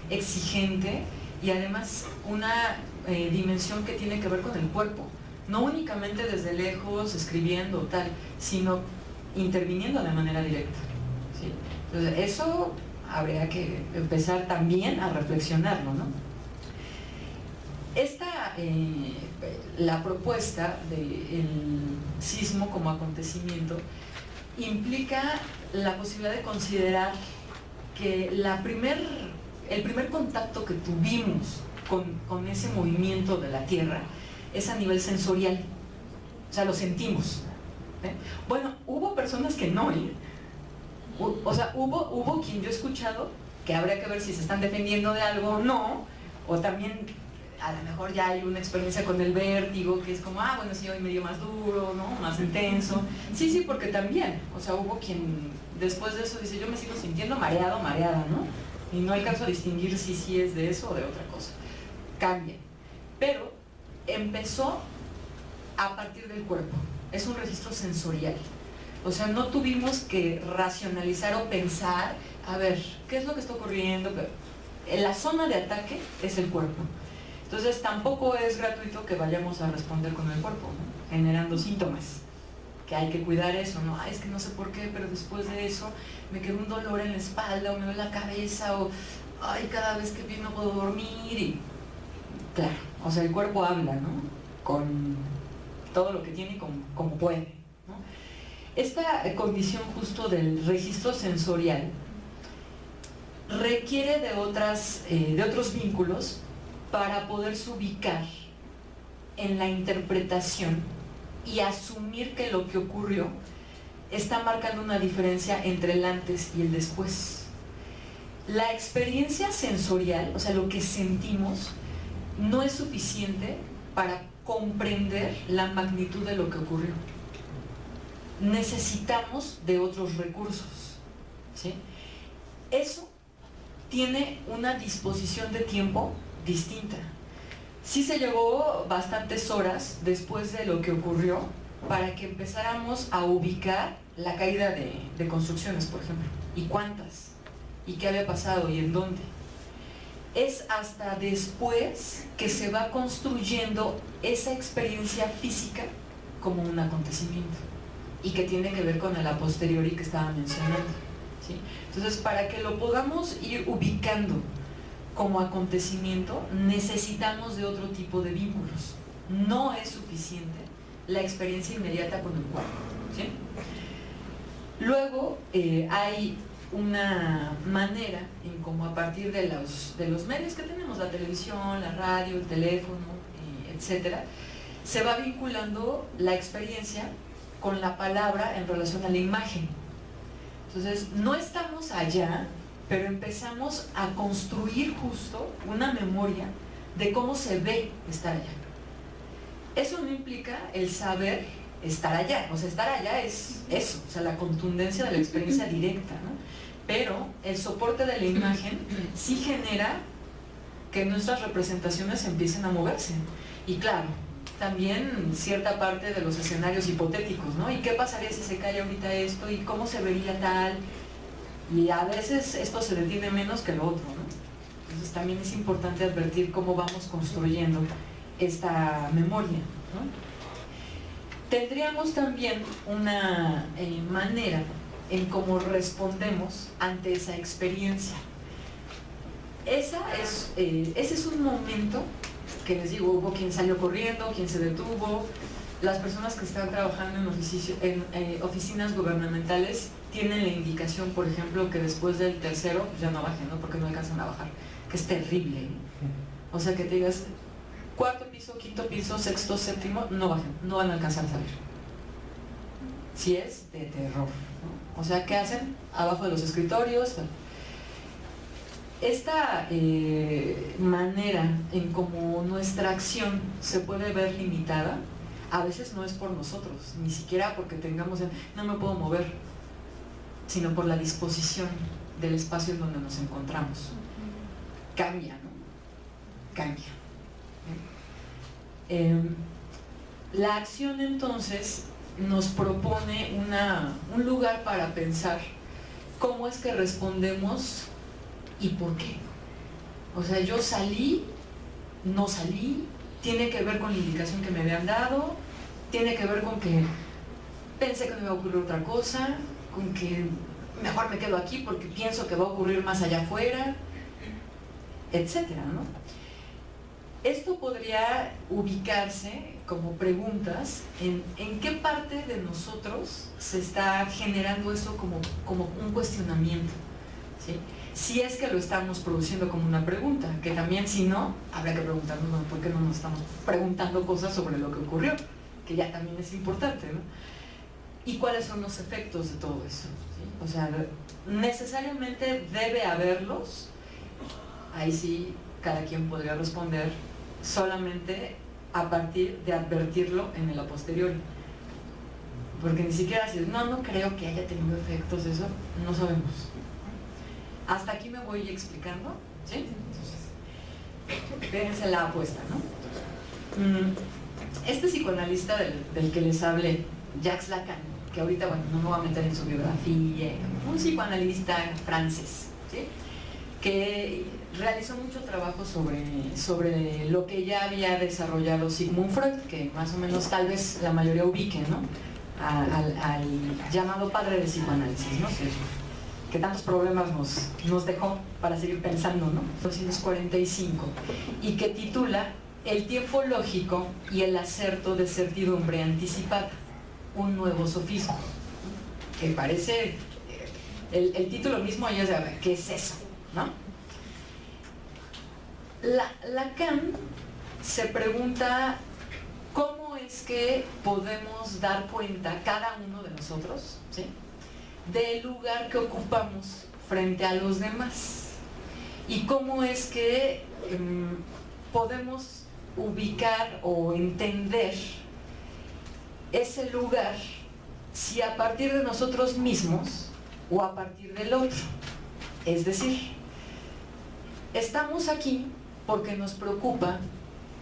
C: exigente y además una dimensión que tiene que ver con el cuerpo, no únicamente desde lejos, escribiendo tal, sino interviniendo de manera directa, ¿sí? ¿sí? Entonces, eso habría que empezar también a reflexionarlo, ¿no? La propuesta del sismo como acontecimiento implica la posibilidad de considerar que el primer contacto que tuvimos con ese movimiento de la Tierra es a nivel sensorial, o sea, lo sentimos. Bueno, hubo personas que no, o sea, hubo quien yo he escuchado que habría que ver si se están defendiendo de algo o no, o también a lo mejor ya hay una experiencia con el vértigo que es como, bueno, sí, hoy me dio más duro, ¿no? Más intenso. Sí, porque también, o sea, hubo quien después de eso dice, yo me sigo sintiendo mareado, mareada, ¿no? Y no alcanzo a distinguir si sí es de eso o de otra cosa. Cambia. Pero empezó a partir del cuerpo. Es un registro sensorial. O sea, no tuvimos que racionalizar o pensar, a ver, ¿qué es lo que está ocurriendo? Pero la zona de ataque es el cuerpo. Entonces tampoco es gratuito que vayamos a responder con el cuerpo, ¿no? Generando síntomas, que hay que cuidar eso, ¿no? Es que no sé por qué, pero después de eso me quedó un dolor en la espalda, o me duele la cabeza, o cada vez que no puedo dormir, y claro, o sea, el cuerpo habla, ¿no? Con todo lo que tiene y como puede, ¿no? Esta condición justo del registro sensorial requiere de otros vínculos para poderse ubicar en la interpretación y asumir que lo que ocurrió está marcando una diferencia entre el antes y el después. La experiencia sensorial, o sea, lo que sentimos, no es suficiente para comprender la magnitud de lo que ocurrió. Necesitamos de otros recursos, ¿sí? Eso tiene una disposición de tiempo distinta. Sí se llevó bastantes horas después de lo que ocurrió para que empezáramos a ubicar la caída de construcciones, por ejemplo, y cuántas, y qué había pasado y en dónde. Es hasta después que se va construyendo esa experiencia física como un acontecimiento y que tiene que ver con el a posteriori que estaba mencionando, ¿sí? Entonces, para que lo podamos ir ubicando como acontecimiento, necesitamos de otro tipo de vínculos. No es suficiente la experiencia inmediata con el cuerpo, ¿sí? Luego hay una manera en cómo a partir de los medios que tenemos, la televisión, la radio, el teléfono, etcétera, se va vinculando la experiencia con la palabra en relación a la imagen. Entonces, no estamos allá, pero empezamos a construir justo una memoria de cómo se ve estar allá. Eso no implica el saber estar allá, o sea, estar allá es eso, o sea, la contundencia de la experiencia directa, ¿no? Pero el soporte de la imagen sí genera que nuestras representaciones empiecen a moverse. Y claro, también cierta parte de los escenarios hipotéticos, ¿no? ¿Y qué pasaría si se cae ahorita esto? ¿Y cómo se vería tal? Y a veces esto se detiene menos que lo otro, ¿no? Entonces también es importante advertir cómo vamos construyendo esta memoria, ¿no? Tendríamos también una manera en cómo respondemos ante esa experiencia. Ese es un momento que les digo, hubo quien salió corriendo, quien se detuvo. Las personas que están trabajando en oficinas gubernamentales tienen la indicación, por ejemplo, que después del tercero pues ya no bajen, ¿no? Porque no alcanzan a bajar, que es terrible. O sea, que te digas, cuarto piso, quinto piso, sexto, séptimo, no bajen, no van a alcanzar a salir. Si es de terror, ¿no? O sea, ¿qué hacen? Abajo de los escritorios. Esta manera en cómo nuestra acción se puede ver limitada, a veces no es por nosotros, ni siquiera porque no me puedo mover, sino por la disposición del espacio en donde nos encontramos. Cambia, ¿no? Cambia. La acción entonces nos propone un lugar para pensar cómo es que respondemos y por qué. O sea, yo salí, no salí, tiene que ver con la indicación que me habían dado, tiene que ver con que pensé que me iba a ocurrir otra cosa, con que mejor me quedo aquí porque pienso que va a ocurrir más allá afuera, etcétera, ¿no? Esto podría ubicarse como preguntas en qué parte de nosotros se está generando eso como un cuestionamiento, ¿sí? Si es que lo estamos produciendo como una pregunta, que también si no, habrá que preguntarnos, bueno, ¿por qué no nos estamos preguntando cosas sobre lo que ocurrió? Que ya también es importante, ¿no? ¿Y cuáles son los efectos de todo eso? ¿Sí? O sea, necesariamente debe haberlos. Ahí sí, cada quien podría responder solamente a partir de advertirlo en el a posteriori. Porque ni siquiera si no creo que haya tenido efectos eso, no sabemos. Hasta aquí me voy explicando, ¿sí? Entonces, fíjense la apuesta, ¿no? Este psicoanalista del que les hablé, Jacques Lacan, que ahorita, bueno, no me voy a meter en su biografía, un psicoanalista francés, ¿sí? Que realizó mucho trabajo sobre lo que ya había desarrollado Sigmund Freud, que más o menos tal vez la mayoría ubique, ¿no? Al llamado padre del psicoanálisis, ¿no? Que tantos problemas nos dejó para seguir pensando, ¿no? 1945, y que titula El tiempo lógico y el acerto de certidumbre anticipada, un nuevo sofisma, que parece, el título mismo ya sabe, ¿qué es eso? ¿No? Lacan se pregunta cómo es que podemos dar cuenta, cada uno de nosotros, ¿sí?, del lugar que ocupamos frente a los demás, y cómo es que podemos ubicar o entender ese lugar, si a partir de nosotros mismos o a partir del otro. Es decir, estamos aquí porque nos preocupa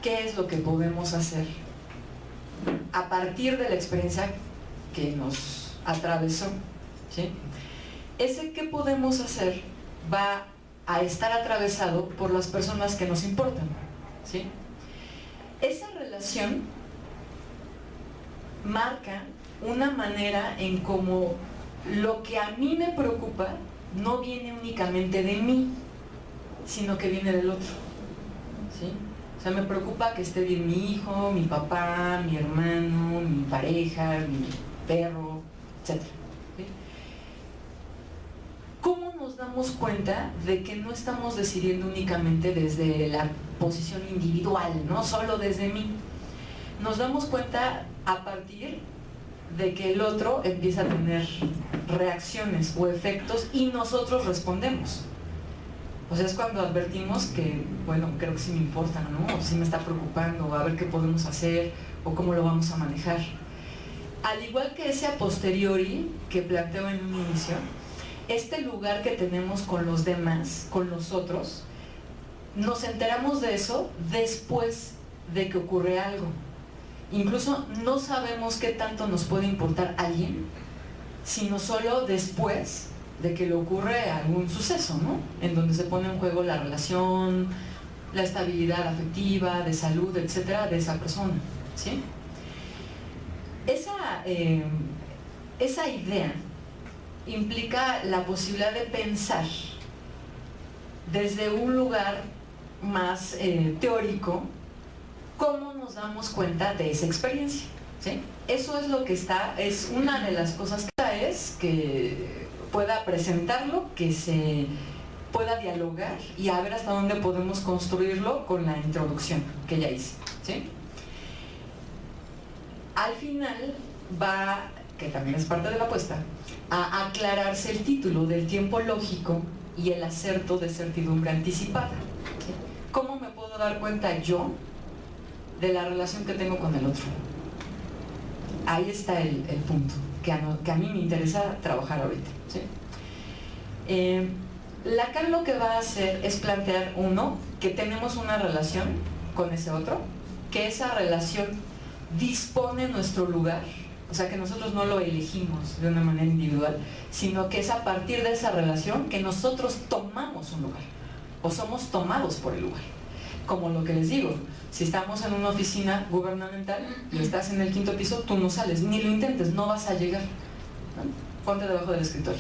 C: qué es lo que podemos hacer a partir de la experiencia que nos atravesó, ¿sí? Ese qué podemos hacer va a estar atravesado por las personas que nos importan, ¿sí? Esa relación marca una manera en cómo lo que a mí me preocupa no viene únicamente de mí, sino que viene del otro, ¿sí? O sea, me preocupa que esté bien mi hijo, mi papá, mi hermano, mi pareja, mi perro, etc. ¿Sí? ¿Cómo nos damos cuenta de que no estamos decidiendo únicamente desde la posición individual, no solo desde mí? Nos damos cuenta a partir de que el otro empieza a tener reacciones o efectos y nosotros respondemos. O sea, es cuando advertimos que, bueno, creo que sí me importa, ¿no? O sí me está preocupando, o a ver qué podemos hacer, o cómo lo vamos a manejar. Al igual que ese a posteriori que planteo en un inicio, este lugar que tenemos con los demás, con los otros, nos enteramos de eso después de que ocurre algo. Incluso no sabemos qué tanto nos puede importar alguien, sino solo después de que le ocurre algún suceso, ¿no? En donde se pone en juego la relación, la estabilidad afectiva, de salud, etcétera, de esa persona, ¿sí? Esa idea implica la posibilidad de pensar desde un lugar más teórico cómo nos damos cuenta de esa experiencia, ¿sí? Eso es lo que es una de las cosas que es que pueda presentarlo, que se pueda dialogar y a ver hasta dónde podemos construirlo con la introducción que ya hice, ¿sí? Al final va, que también es parte de la apuesta, a aclararse el título del tiempo lógico y el acerto de certidumbre anticipada, ¿sí? ¿Cómo me puedo dar cuenta yo de la relación que tengo con el otro? Ahí está el punto que a mí me interesa trabajar ahorita, ¿sí? Lacan lo que va a hacer es plantear, uno, que tenemos una relación con ese otro, que esa relación dispone nuestro lugar, o sea que nosotros no lo elegimos de una manera individual, sino que es a partir de esa relación que nosotros tomamos un lugar, o somos tomados por el lugar. Como lo que les digo, si estamos en una oficina gubernamental y estás en el 5º piso, tú no sales, ni lo intentes, no vas a llegar, ¿no? Ponte debajo del escritorio.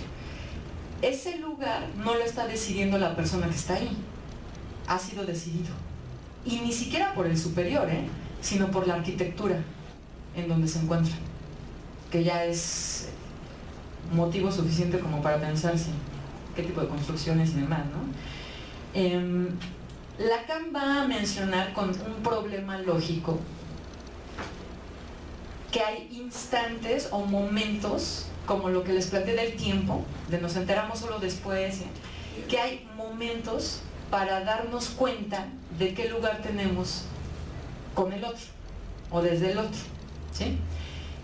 C: ese lugar no lo está decidiendo la persona que está ahí, ha sido decidido. Y ni siquiera por el superior, sino por la arquitectura en donde se encuentra, que ya es motivo suficiente como para pensar qué tipo de construcciones y demás, ¿no? Lacan va a mencionar con un problema lógico que hay instantes o momentos, como lo que les planteé del tiempo, de nos enteramos solo después, que hay momentos para darnos cuenta de qué lugar tenemos con el otro o desde el otro, ¿sí?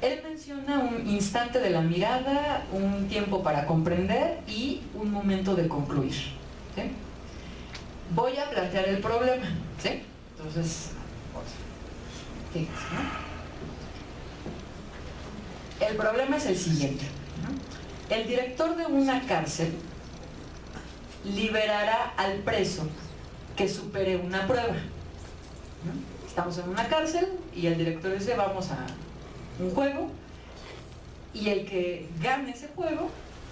C: Él menciona un instante de la mirada, un tiempo para comprender y un momento de concluir, ¿sí? Voy a plantear el problema, ¿sí? Entonces, fíjense, ¿no? El problema es el siguiente, ¿no? El director de una cárcel liberará al preso que supere una prueba, ¿no? Estamos en una cárcel y el director dice vamos a un juego y el que gane ese juego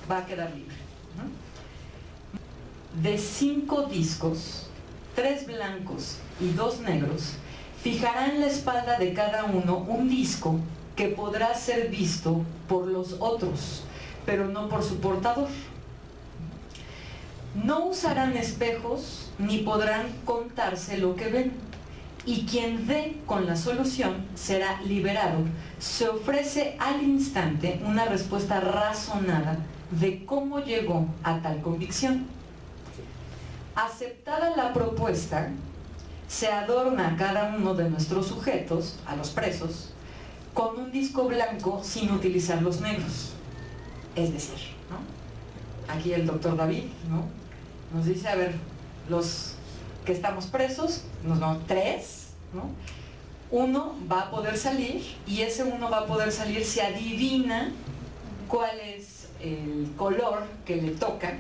C: va a quedar libre, ¿no? De 5 discos, 3 blancos y 2 negros, fijará en la espalda de cada uno un disco que podrá ser visto por los otros, pero no por su portador. No usarán espejos ni podrán contarse lo que ven, y quien dé con la solución será liberado. Se ofrece al instante una respuesta razonada de cómo llegó a tal convicción. Aceptada la propuesta, se adorna a cada uno de nuestros sujetos, a los presos, con un disco blanco sin utilizar los negros. Es decir, ¿no? Aquí el doctor David, ¿no?, nos dice, a ver, los que estamos presos, nos vamos 3, ¿no? Uno va a poder salir y ese uno va a poder salir si adivina cuál es el color que le toca,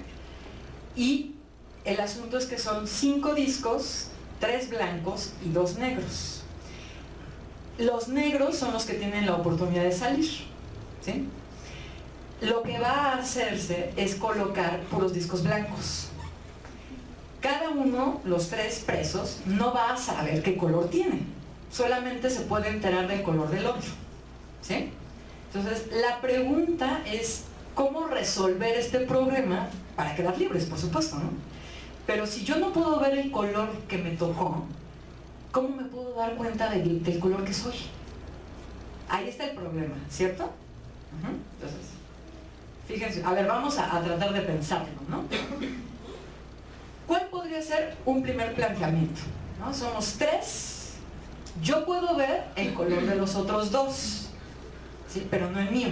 C: y el asunto es que son 5 discos, 3 blancos y 2 negros. Los negros son los que tienen la oportunidad de salir, ¿sí? Lo que va a hacerse es colocar puros discos blancos. Cada uno, los 3 presos, no va a saber qué color tiene, solamente se puede enterar del color del otro, ¿sí? Entonces, la pregunta es cómo resolver este problema para quedar libres, por supuesto, ¿no? Pero si yo no puedo ver el color que me tocó, ¿cómo me puedo dar cuenta del color que soy? Ahí está el problema, ¿cierto? Entonces, fíjense, a ver, vamos a tratar de pensarlo, ¿no? ¿Cuál podría ser un primer planteamiento? ¿No? Somos 3, yo puedo ver el color de los otros 2, ¿sí? Pero no el mío.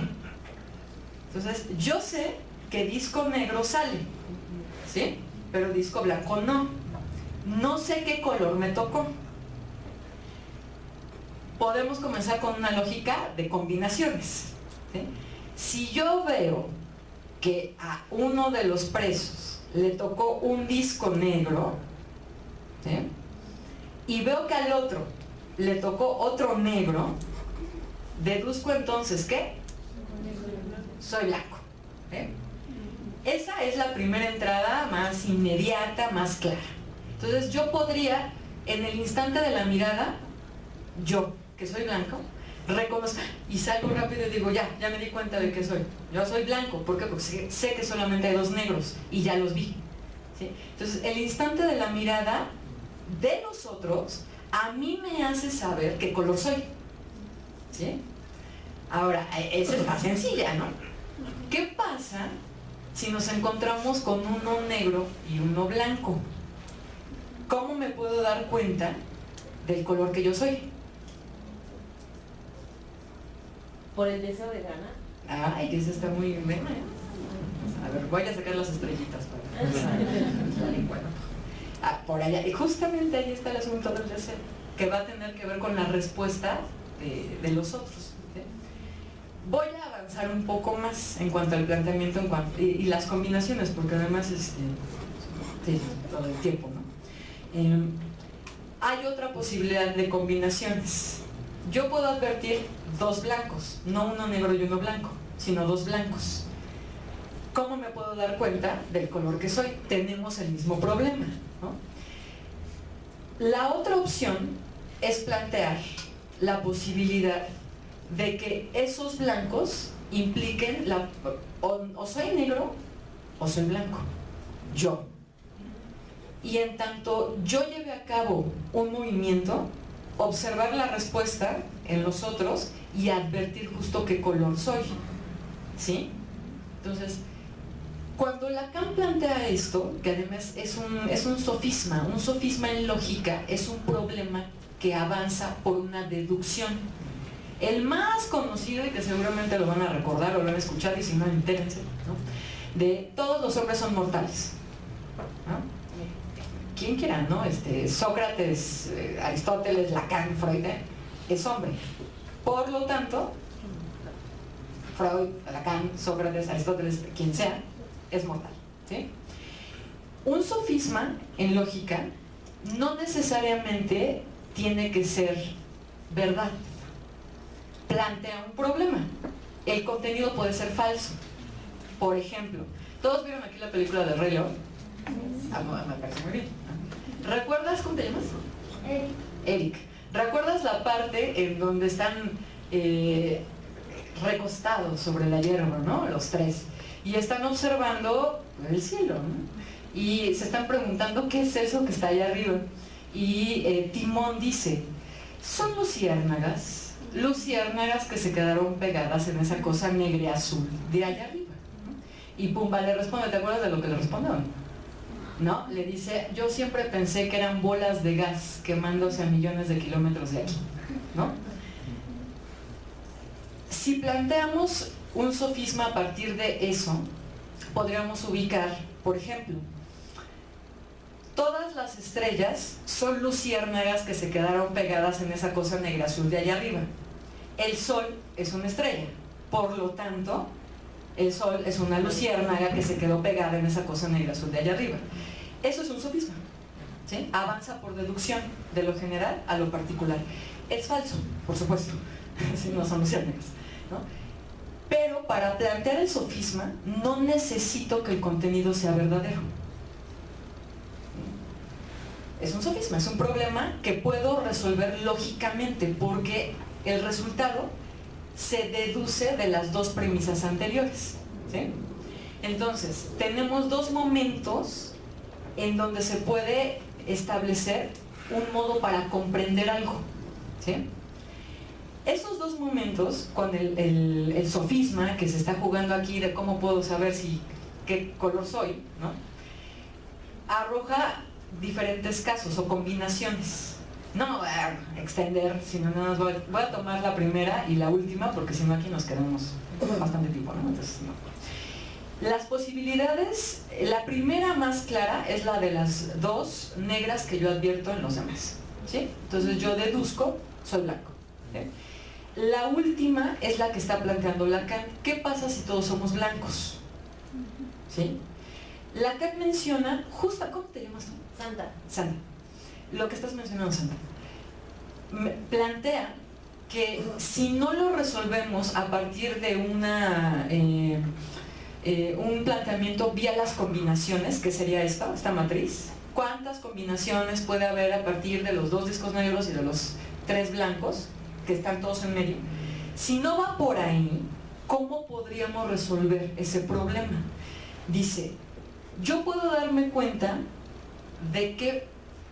C: Entonces, yo sé que disco negro sale, ¿sí? Pero disco blanco no. No sé qué color me tocó. Podemos comenzar con una lógica de combinaciones, ¿sí? Si yo veo que a uno de los presos le tocó un disco negro, ¿sí?, y veo que al otro le tocó otro negro, deduzco entonces ¿qué? Soy blanco, ¿sí? Esa es la primera entrada más inmediata, más clara. Entonces yo podría, en el instante de la mirada, yo, que soy blanco, reconozco y salgo rápido y digo, ya me di cuenta de que soy. Yo soy blanco, ¿por qué? Porque sé que solamente hay 2 negros y ya los vi, ¿sí? Entonces, el instante de la mirada de los otros a mí me hace saber qué color soy, ¿sí? Ahora, esa es más sencilla, ¿no? ¿Qué pasa si nos encontramos con uno negro y uno blanco? ¿Cómo me puedo dar cuenta del color que yo soy?
D: ¿Por el deseo de ganar?
C: Ay, eso está muy bien, ¿eh? A ver, voy a sacar las estrellitas para bueno. Por allá, y justamente ahí está el asunto del deseo, que va a tener que ver con la respuesta de los otros, ¿sí? Voy a avanzar un poco más en cuanto al planteamiento y las combinaciones, porque además sí, todo el tiempo, ¿no? Hay otra posibilidad de combinaciones. Yo puedo advertir 2 blancos, no uno negro y uno blanco, sino 2 blancos. ¿Cómo me puedo dar cuenta del color que soy? Tenemos el mismo problema, ¿no? La otra opción es plantear la posibilidad de que esos blancos impliquen o soy negro o soy blanco, yo. Y en tanto yo lleve a cabo un movimiento, observar la respuesta en los otros y advertir justo qué color soy, ¿sí? Entonces, cuando Lacan plantea esto, que además es un sofisma en lógica, es un problema que avanza por una deducción. El más conocido, y que seguramente lo van a recordar o lo van a escuchar, y si no, entérense, ¿no? De todos los hombres son mortales, ¿no? Quien quiera, ¿no? Sócrates, Aristóteles, Lacan, Freud, es hombre. Por lo tanto, Freud, Lacan, Sócrates, Aristóteles, quien sea, es mortal, ¿sí? Un sofisma en lógica no necesariamente tiene que ser verdad. Plantea un problema. El contenido puede ser falso. Por ejemplo, ¿todos vieron aquí la película de Rey León? Me parece muy bien. ¿Recuerdas cómo te llamas? Eric. ¿Recuerdas la parte en donde están recostados sobre la hierba, ¿no? Los tres. Y están observando el cielo, ¿no? Y se están preguntando qué es eso que está allá arriba. Y Timón dice, son luciérnagas que se quedaron pegadas en esa cosa negra y azul de allá arriba, ¿no? Y Pumba le responde, ¿te acuerdas de lo que le respondió? ¿No? Le dice, yo siempre pensé que eran bolas de gas quemándose a millones de kilómetros de aquí, ¿no? Si planteamos un sofisma a partir de eso, podríamos ubicar, por ejemplo, todas las estrellas son luciérnagas que se quedaron pegadas en esa cosa negra azul de allá arriba. El Sol es una estrella, por lo tanto, el Sol es una luciérnaga que se quedó pegada en esa cosa negra azul de allá arriba. Eso es un sofisma, ¿sí? Avanza por deducción de lo general a lo particular. Es falso, por supuesto, si no son luciérnagas, ¿no? Pero para plantear el sofisma no necesito que el contenido sea verdadero. Es un sofisma, es un problema que puedo resolver lógicamente porque el resultado se deduce de las dos premisas anteriores, ¿sí? Entonces, tenemos dos momentos en donde se puede establecer un modo para comprender algo, ¿sí? Esos dos momentos, con el sofisma que se está jugando aquí de cómo puedo saber qué color soy, ¿no? Arroja diferentes casos o combinaciones. No me voy a extender, sino nada más voy a tomar la primera y la última, porque si no aquí nos quedamos bastante tiempo, ¿no? Entonces, no. Las posibilidades, la primera más clara es la de las dos negras que yo advierto en los demás, ¿sí? Entonces yo deduzco, soy blanco, ¿sí? La última es la que está planteando Lacan. ¿Qué pasa si todos somos blancos? ¿Sí? Lacan menciona, justo, ¿cómo te llamas tú?
D: Sandra.
C: Sandra. Lo que estás mencionando, Sandra. Plantea que si no lo resolvemos a partir de un planteamiento vía las combinaciones, que sería esta matriz, ¿cuántas combinaciones puede haber a partir de los dos discos negros y de los tres blancos, que están todos en medio? Si no va por ahí, ¿cómo podríamos resolver ese problema? Dice, yo puedo darme cuenta de qué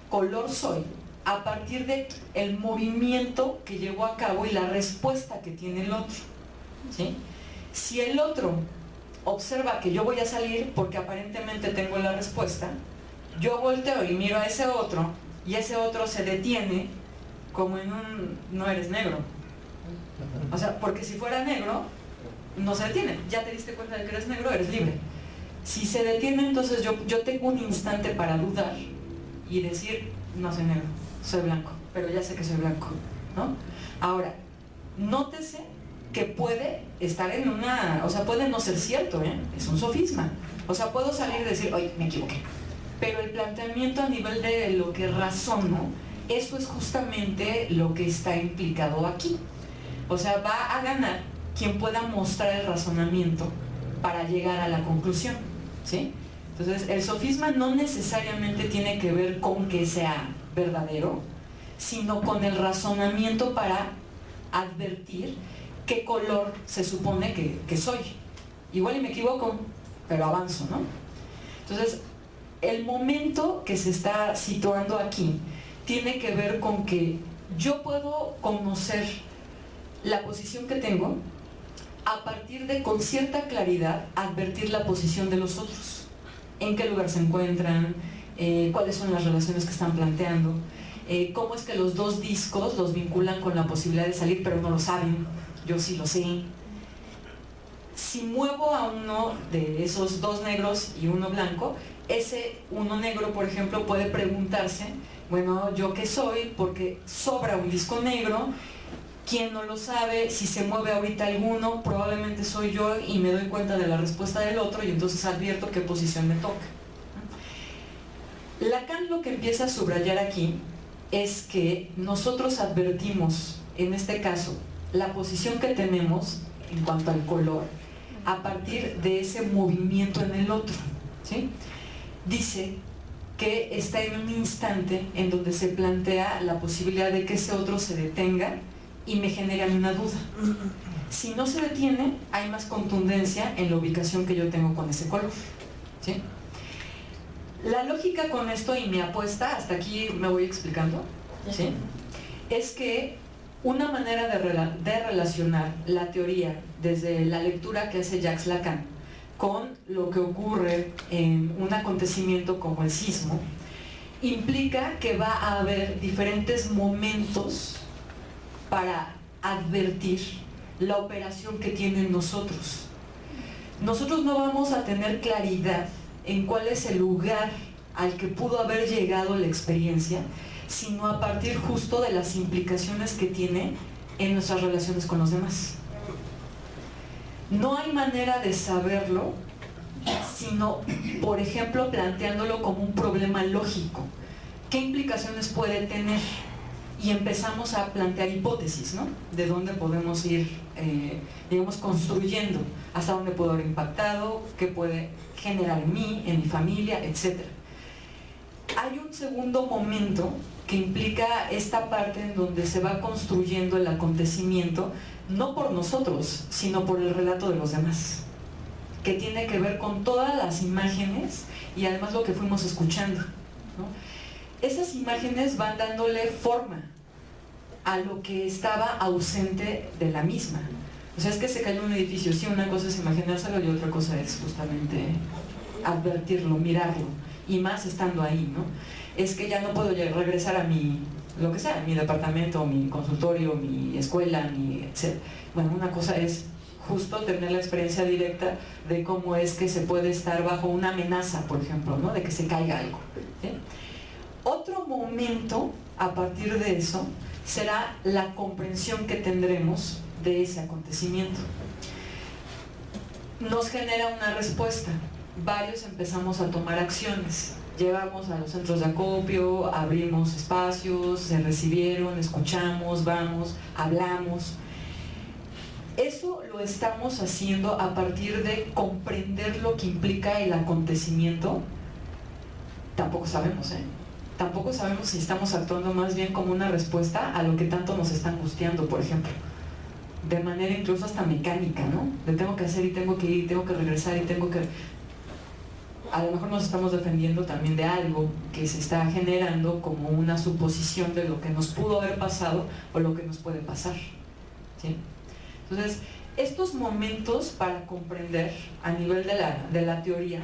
C: color soy a partir de el movimiento que llevó a cabo y la respuesta que tiene el otro, ¿sí? Si el otro observa que yo voy a salir porque aparentemente tengo la respuesta, yo volteo y miro a ese otro y ese otro se detiene como en no eres negro. O sea, porque si fuera negro, no se detiene. Ya te diste cuenta de que eres negro, eres libre. Si se detiene, entonces yo tengo un instante para dudar y decir, no soy negro, soy blanco, pero ya sé que soy blanco, ¿no? Ahora, nótese que puede estar o sea, puede no ser cierto, ¿eh? Es un sofisma. O sea, puedo salir y decir, oye, me equivoqué. Pero el planteamiento a nivel de lo que razono, eso es justamente lo que está implicado aquí. O sea, va a ganar quien pueda mostrar el razonamiento para llegar a la conclusión, ¿sí? Entonces, el sofisma no necesariamente tiene que ver con que sea verdadero, sino con el razonamiento para advertir qué color se supone que soy. Igual y me equivoco, pero avanzo, ¿no? Entonces, el momento que se está situando aquí tiene que ver con que yo puedo conocer la posición que tengo a partir de, con cierta claridad, advertir la posición de los otros. En qué lugar se encuentran, cuáles son las relaciones que están planteando, cómo es que los dos discos los vinculan con la posibilidad de salir, pero no lo saben, yo sí lo sé. Si muevo a uno de esos dos negros y uno blanco, ese uno negro, por ejemplo, puede preguntarse, bueno, ¿yo qué soy? Porque sobra un disco negro. ¿Quién no lo sabe? Si se mueve ahorita alguno, probablemente soy yo y me doy cuenta de la respuesta del otro y entonces advierto qué posición me toca. Lacan lo que empieza a subrayar aquí es que nosotros advertimos, en este caso, la posición que tenemos en cuanto al color a partir de ese movimiento en el otro, ¿sí? Dice que está en un instante en donde se plantea la posibilidad de que ese otro se detenga y me generan una duda. Si no se detiene, hay más contundencia en la ubicación que yo tengo con ese color, ¿sí? La lógica con esto y mi apuesta, hasta aquí me voy explicando, ¿sí? Es que una manera de relacionar la teoría desde la lectura que hace Jacques Lacan con lo que ocurre en un acontecimiento como el sismo implica que va a haber diferentes momentos para advertir la operación que tienen nosotros. Nosotros no vamos a tener claridad en cuál es el lugar al que pudo haber llegado la experiencia, sino a partir justo de las implicaciones que tiene en nuestras relaciones con los demás. No hay manera de saberlo, sino, por ejemplo, planteándolo como un problema lógico. ¿Qué implicaciones puede tener? Y empezamos a plantear hipótesis, ¿no? De dónde podemos ir, digamos, construyendo, hasta dónde puedo haber impactado, qué puede generar en mí, en mi familia, etc. Hay un segundo momento que implica esta parte en donde se va construyendo el acontecimiento, no por nosotros, sino por el relato de los demás, que tiene que ver con todas las imágenes y además lo que fuimos escuchando, ¿no? Esas imágenes van dándole forma a lo que estaba ausente de la misma. O sea, es que se cayó un edificio, sí, una cosa es imaginárselo y otra cosa es justamente advertirlo, mirarlo, y más estando ahí, ¿no? Es que ya no puedo regresar a mi, lo que sea, mi departamento, mi consultorio, mi escuela, mi etc. Bueno, una cosa es justo tener la experiencia directa de cómo es que se puede estar bajo una amenaza, por ejemplo, ¿no? De que se caiga algo, ¿sí? Otro momento, a partir de eso, será la comprensión que tendremos de ese acontecimiento. Nos genera una respuesta. Varios empezamos a tomar acciones. Llevamos a los centros de acopio, abrimos espacios, se recibieron, escuchamos, vamos, hablamos. Eso lo estamos haciendo a partir de comprender lo que implica el acontecimiento. Tampoco sabemos, Tampoco sabemos si estamos actuando más bien como una respuesta a lo que tanto nos está angustiando, por ejemplo. De manera incluso hasta mecánica, ¿no? De tengo que hacer y tengo que ir, tengo que regresar y tengo que... A lo mejor nos estamos defendiendo también de algo que se está generando como una suposición de lo que nos pudo haber pasado o lo que nos puede pasar, ¿sí? Entonces, estos momentos para comprender a nivel de la teoría,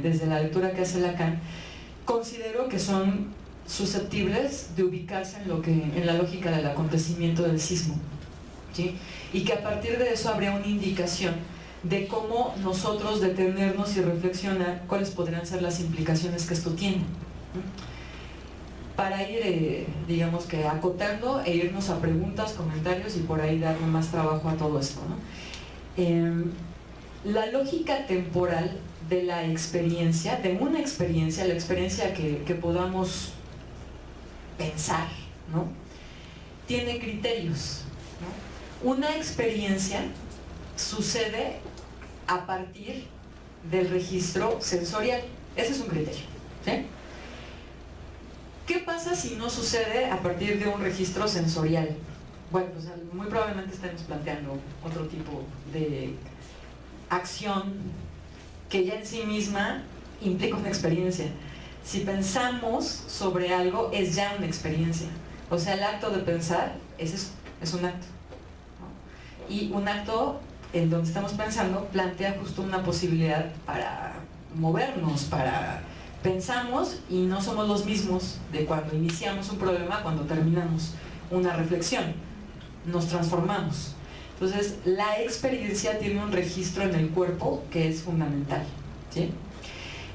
C: desde la lectura que hace Lacan, considero que son susceptibles de ubicarse en la lógica del acontecimiento del sismo, ¿sí? Y que a partir de eso habría una indicación de cómo nosotros detenernos y reflexionar cuáles podrían ser las implicaciones que esto tiene, para ir, digamos que acotando e irnos a preguntas, comentarios y por ahí darle más trabajo a todo esto, ¿no? La lógica temporal de la experiencia, de una experiencia, la experiencia que podamos pensar, ¿no? Tiene criterios, ¿no? Una experiencia sucede a partir del registro sensorial. Ese es un criterio, ¿sí? ¿Qué pasa si no sucede a partir de un registro sensorial? Bueno, pues muy probablemente estemos planteando otro tipo de acción que ya en sí misma implica una experiencia. Si pensamos sobre algo, es ya una experiencia. O sea, el acto de pensar es eso, es un acto, ¿no? Y un acto en donde estamos pensando plantea justo una posibilidad para movernos, pensamos y no somos los mismos de cuando iniciamos un problema, cuando terminamos una reflexión. Nos transformamos. Entonces, la experiencia tiene un registro en el cuerpo que es fundamental, ¿sí?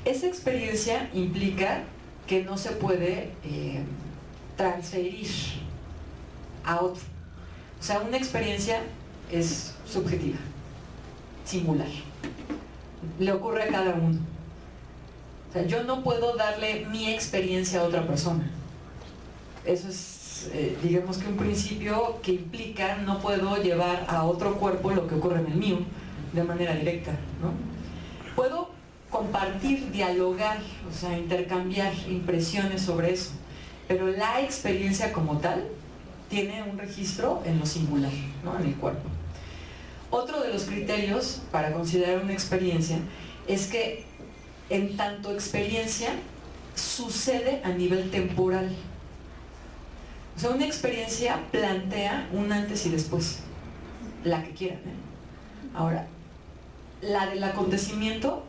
C: Esa experiencia implica que no se puede transferir a otro. O sea, una experiencia es subjetiva, singular. Le ocurre a cada uno. O sea, yo no puedo darle mi experiencia a otra persona. Eso es, digamos que un principio que implica no puedo llevar a otro cuerpo lo que ocurre en el mío de manera directa, ¿no? Puedo compartir, dialogar, o sea, intercambiar impresiones sobre eso, pero la experiencia como tal tiene un registro en lo singular, ¿no? En el cuerpo. Otro de los criterios para considerar una experiencia es que en tanto experiencia sucede a nivel temporal. O sea, una experiencia plantea un antes y después, la que quieran, ¿eh? Ahora, la del acontecimiento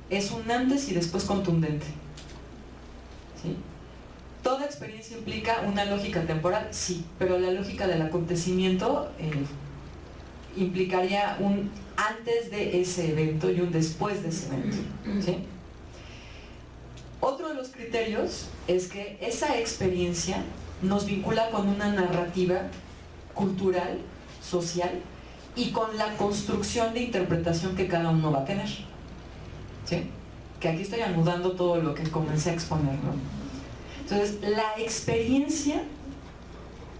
C: es un antes y después contundente, ¿sí? Toda experiencia implica una lógica temporal, sí, pero la lógica del acontecimiento implicaría un antes de ese evento y un después de ese evento, ¿sí? Otro de los criterios es que esa experiencia nos vincula con una narrativa cultural, social y con la construcción de interpretación que cada uno va a tener, ¿sí? Que aquí estoy anudando todo lo que comencé a exponer, ¿no? Entonces, la experiencia,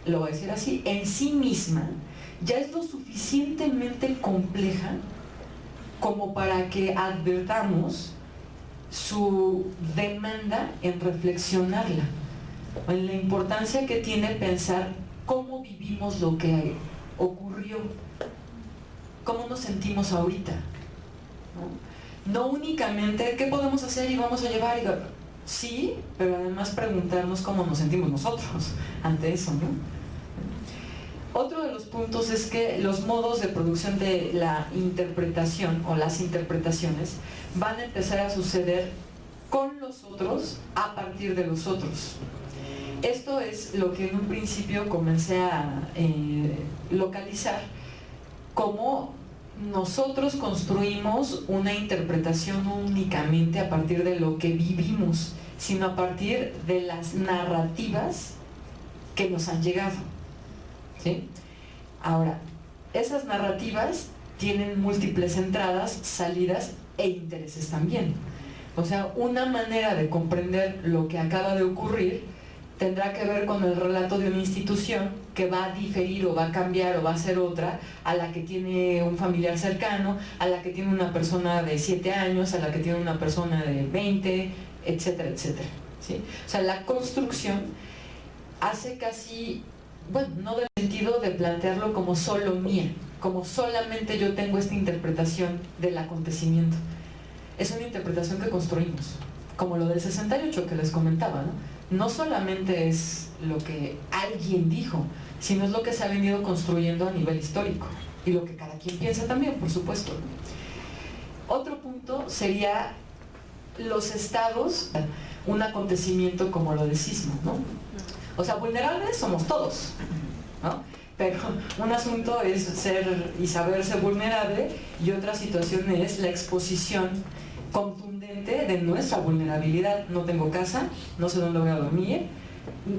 C: lo voy a decir así, en sí misma ya es lo suficientemente compleja como para que advertamos su demanda en reflexionarla, en la importancia que tiene pensar cómo vivimos lo que ocurrió, cómo nos sentimos ahorita, ¿no? No únicamente qué podemos hacer y vamos a llevar, sí, pero además preguntarnos cómo nos sentimos nosotros ante eso, ¿no? Otro de los puntos es que los modos de producción de la interpretación o las interpretaciones van a empezar a suceder con los otros a partir de los otros. Esto es lo que en un principio comencé a localizar como nosotros construimos una interpretación no únicamente a partir de lo que vivimos, sino a partir de las narrativas que nos han llegado, ¿sí? Ahora, esas narrativas tienen múltiples entradas, salidas e intereses también. O sea, una manera de comprender lo que acaba de ocurrir tendrá que ver con el relato de una institución que va a diferir o va a cambiar o va a ser otra a la que tiene un familiar cercano, a la que tiene una persona de 7 años, a la que tiene una persona de 20, etcétera, etcétera, ¿sí? O sea, la construcción hace casi, bueno, no del sentido de plantearlo como solo mía, como solamente yo tengo esta interpretación del acontecimiento. Es una interpretación que construimos, como lo del 68 que les comentaba, ¿no? No solamente es lo que alguien dijo, sino es lo que se ha venido construyendo a nivel histórico y lo que cada quien piensa también, por supuesto. Otro punto sería los estados, un acontecimiento como lo del sismo, ¿no? O sea, vulnerables somos todos, ¿no? Pero un asunto es ser y saberse vulnerable y otra situación es la exposición contundente de nuestra vulnerabilidad. No tengo casa, no sé dónde voy a dormir,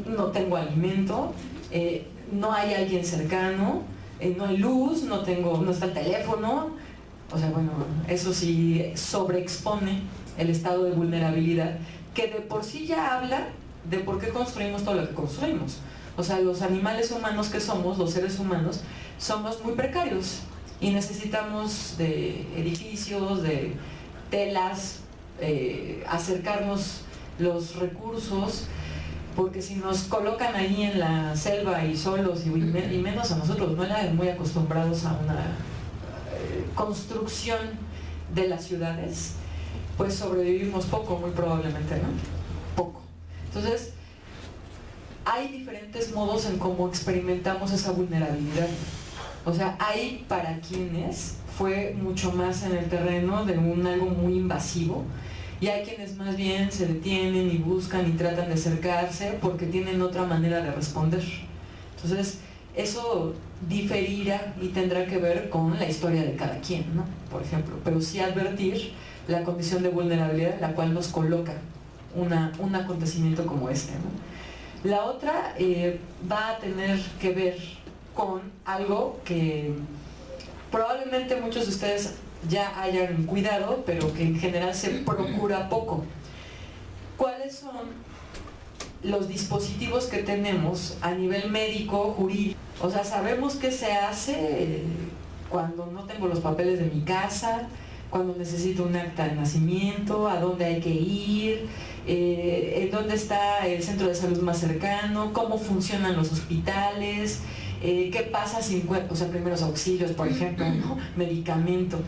C: no tengo alimento, no hay alguien cercano, no hay luz, no está el teléfono. O sea, bueno, eso sí sobreexpone el estado de vulnerabilidad, que de por sí ya habla de por qué construimos todo lo que construimos. O sea, los animales humanos que somos, los seres humanos, somos muy precarios y necesitamos de edificios, de telas, acercarnos los recursos, porque si nos colocan ahí en la selva y solos, y menos a nosotros, no eran muy acostumbrados a una construcción de las ciudades, pues sobrevivimos poco, muy probablemente, ¿no? Poco. Entonces, hay diferentes modos en cómo experimentamos esa vulnerabilidad. O sea, hay para quienes fue mucho más en el terreno de algo muy invasivo, y hay quienes más bien se detienen y buscan y tratan de acercarse porque tienen otra manera de responder. Entonces, eso diferirá y tendrá que ver con la historia de cada quien, ¿no? Por ejemplo, pero sí advertir la condición de vulnerabilidad en la cual nos coloca un acontecimiento como este, ¿no? La otra va a tener que ver con algo que probablemente muchos de ustedes ya hayan cuidado, pero que en general se procura poco. ¿Cuáles son los dispositivos que tenemos a nivel médico, jurídico? O sea, sabemos qué se hace cuando no tengo los papeles de mi casa, cuando necesito un acta de nacimiento, a dónde hay que ir, en dónde está el centro de salud más cercano, cómo funcionan los hospitales, qué pasa si, o sea, primeros auxilios, por ejemplo, ¿no? Medicamento.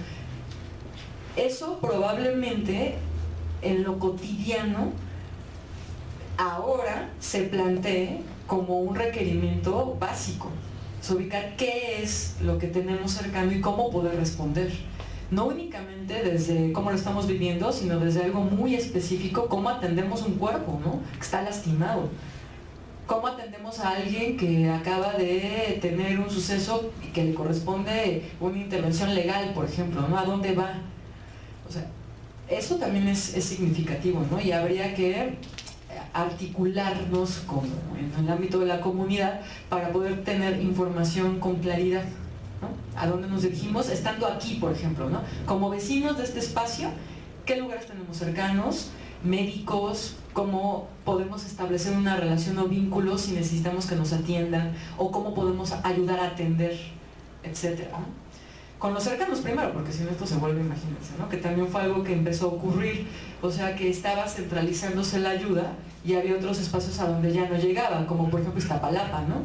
C: Eso probablemente en lo cotidiano ahora se plantee como un requerimiento básico. Es ubicar qué es lo que tenemos cercano y cómo poder responder. No únicamente desde cómo lo estamos viviendo, sino desde algo muy específico, cómo atendemos un cuerpo, ¿no? Que está lastimado. ¿Cómo atendemos a alguien que acaba de tener un suceso y que le corresponde una intervención legal, por ejemplo, ¿no? ¿A dónde va? O sea, eso también es significativo, ¿no? Y habría que articularnos como en el ámbito de la comunidad para poder tener información con claridad, ¿no? A dónde nos dirigimos, estando aquí, por ejemplo, ¿no? Como vecinos de este espacio, ¿qué lugares tenemos cercanos? Médicos, cómo podemos establecer una relación o vínculo si necesitamos que nos atiendan, o cómo podemos ayudar a atender, etcétera, ¿no? Con los cercanos primero, porque si no esto se vuelve, imagínense, ¿no? Que también fue algo que empezó a ocurrir, o sea que estaba centralizándose la ayuda y había otros espacios a donde ya no llegaban, como por ejemplo Iztapalapa, ¿no?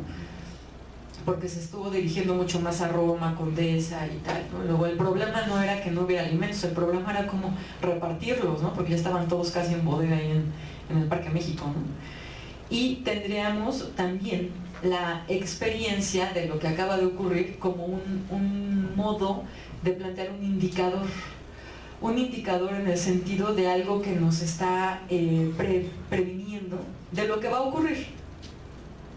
C: Porque se estuvo dirigiendo mucho más a Roma, Condesa y tal, ¿no? Luego el problema no era que no hubiera alimentos, el problema era cómo repartirlos, ¿no? Porque ya estaban todos casi en bodega ahí en el Parque México, ¿no? Y tendríamos también la experiencia de lo que acaba de ocurrir como un modo de plantear un indicador en el sentido de algo que nos está previniendo de lo que va a ocurrir.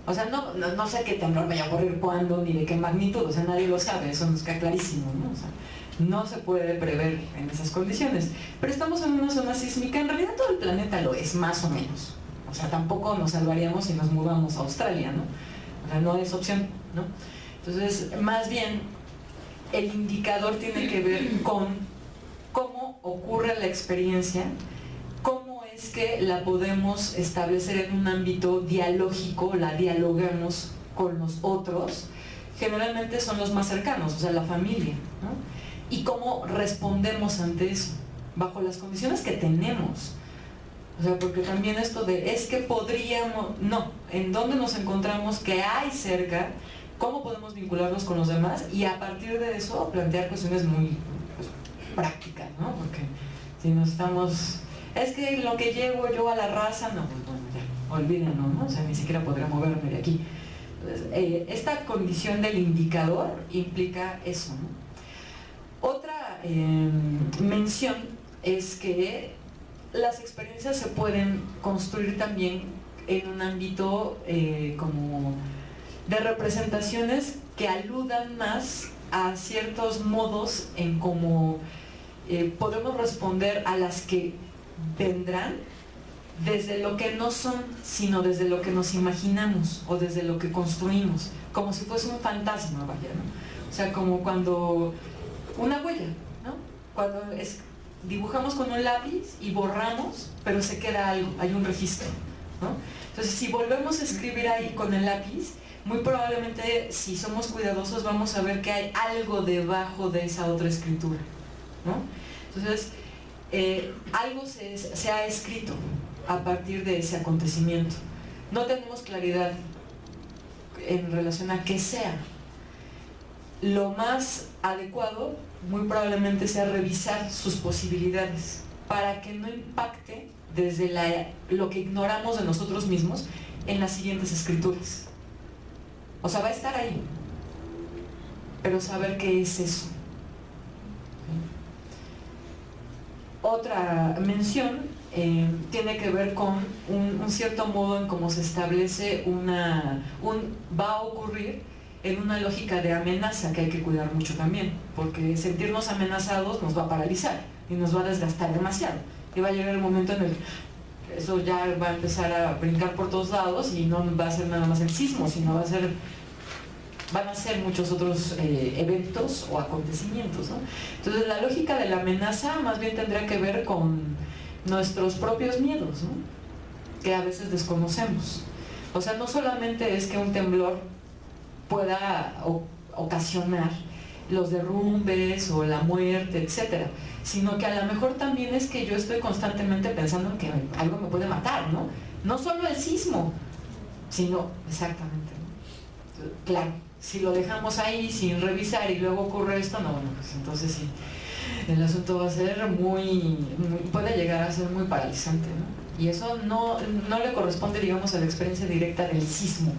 C: O sea, no sé qué temblor vaya a ocurrir cuándo ni de qué magnitud, o sea, nadie lo sabe, eso nos queda clarísimo, ¿no? O sea, no se puede prever en esas condiciones, pero estamos en una zona sísmica, en realidad todo el planeta lo es, más o menos. O sea, tampoco nos salvaríamos si nos mudamos a Australia, ¿no? O sea, no es opción, ¿no? Entonces, más bien, el indicador tiene que ver con cómo ocurre la experiencia, cómo es que la podemos establecer en un ámbito dialógico, la dialogamos con los otros, generalmente son los más cercanos, o sea, la familia, ¿no? Y cómo respondemos ante eso, bajo las condiciones que tenemos. O sea, porque también esto de, es que podríamos, no, en dónde nos encontramos, qué hay cerca, cómo podemos vincularnos con los demás y a partir de eso plantear cuestiones muy prácticas, ¿no? Porque si no estamos, es que lo que llevo yo a la raza, no, pues bueno, ya, olvídenlo, ¿no? O sea, ni siquiera podría moverme de aquí. Entonces, esta condición del indicador implica eso, ¿no? Otra mención es que las experiencias se pueden construir también en un ámbito como de representaciones que aludan más a ciertos modos en cómo podemos responder a las que vendrán desde lo que no son, sino desde lo que nos imaginamos o desde lo que construimos, como si fuese un fantasma, vaya, ¿no? O sea, como cuando una huella, ¿no? Cuando dibujamos con un lápiz y borramos, pero se queda algo, hay un registro, ¿no? Entonces, si volvemos a escribir ahí con el lápiz, muy probablemente si somos cuidadosos vamos a ver que hay algo debajo de esa otra escritura, ¿no? Entonces, algo se ha escrito a partir de ese acontecimiento. No tenemos claridad en relación a qué sea. Lo más adecuado muy probablemente sea revisar sus posibilidades para que no impacte desde lo que ignoramos de nosotros mismos en las siguientes escrituras. O sea, va a estar ahí, pero saber qué es eso. Otra mención tiene que ver con un cierto modo en cómo se establece va a ocurrir en una lógica de amenaza que hay que cuidar mucho también, porque sentirnos amenazados nos va a paralizar y nos va a desgastar demasiado. Y va a llegar el momento en el que eso ya va a empezar a brincar por todos lados y no va a ser nada más el sismo, sino van a ser muchos otros eventos o acontecimientos, ¿no? Entonces la lógica de la amenaza más bien tendrá que ver con nuestros propios miedos, ¿no? Que a veces desconocemos. O sea, no solamente es que un temblor pueda ocasionar los derrumbes o la muerte, etcétera, sino que a lo mejor también es que yo estoy constantemente pensando en que algo me puede matar, ¿no? No solo el sismo, sino exactamente, ¿no? Claro, si lo dejamos ahí sin revisar y luego ocurre esto, no, bueno, pues entonces sí, el asunto va a ser puede llegar a ser muy paralizante, ¿no? Y eso no le corresponde, digamos, a la experiencia directa del sismo,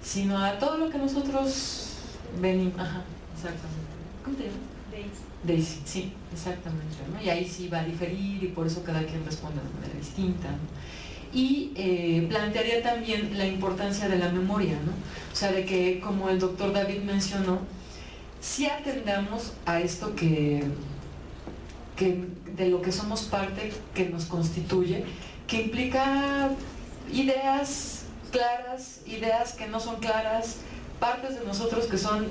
C: sino a todo lo que nosotros venimos. Ajá, exactamente. ¿Cómo te llamas? Daisy, sí, exactamente, ¿no? Y ahí sí va a diferir y por eso cada quien responde de manera distinta, ¿no? Y plantearía también la importancia de la memoria, ¿no? O sea, de que, como el doctor David mencionó, si atendamos a esto que de lo que somos parte, que nos constituye, que implica ideas claras, ideas que no son claras, partes de nosotros que son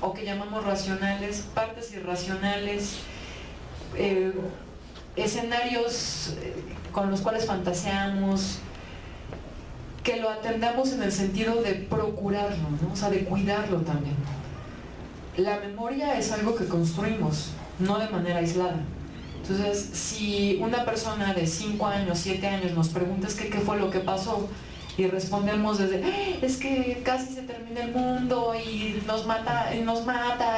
C: o que llamamos racionales, partes irracionales, escenarios con los cuales fantaseamos, que lo atendamos en el sentido de procurarlo, ¿no? O sea, de cuidarlo también. La memoria es algo que construimos, no de manera aislada. Entonces, si una persona de 5 años, 7 años nos pregunta qué fue lo que pasó, y respondemos desde, es que casi se termina el mundo y nos mata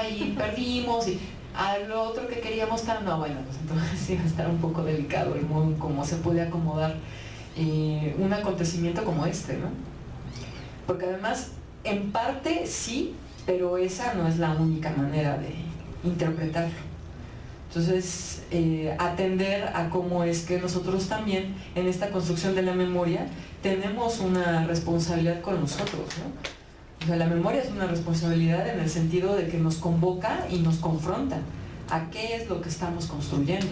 C: y perdimos, y a lo otro que queríamos estar, no, bueno, pues entonces sí va a estar un poco delicado el modo en cómo se puede acomodar un acontecimiento como este, ¿no? Porque además, en parte sí, pero esa no es la única manera de interpretarlo. Entonces, atender a cómo es que nosotros también, en esta construcción de la memoria, tenemos una responsabilidad con nosotros, ¿no? O sea, la memoria es una responsabilidad en el sentido de que nos convoca y nos confronta a qué es lo que estamos construyendo.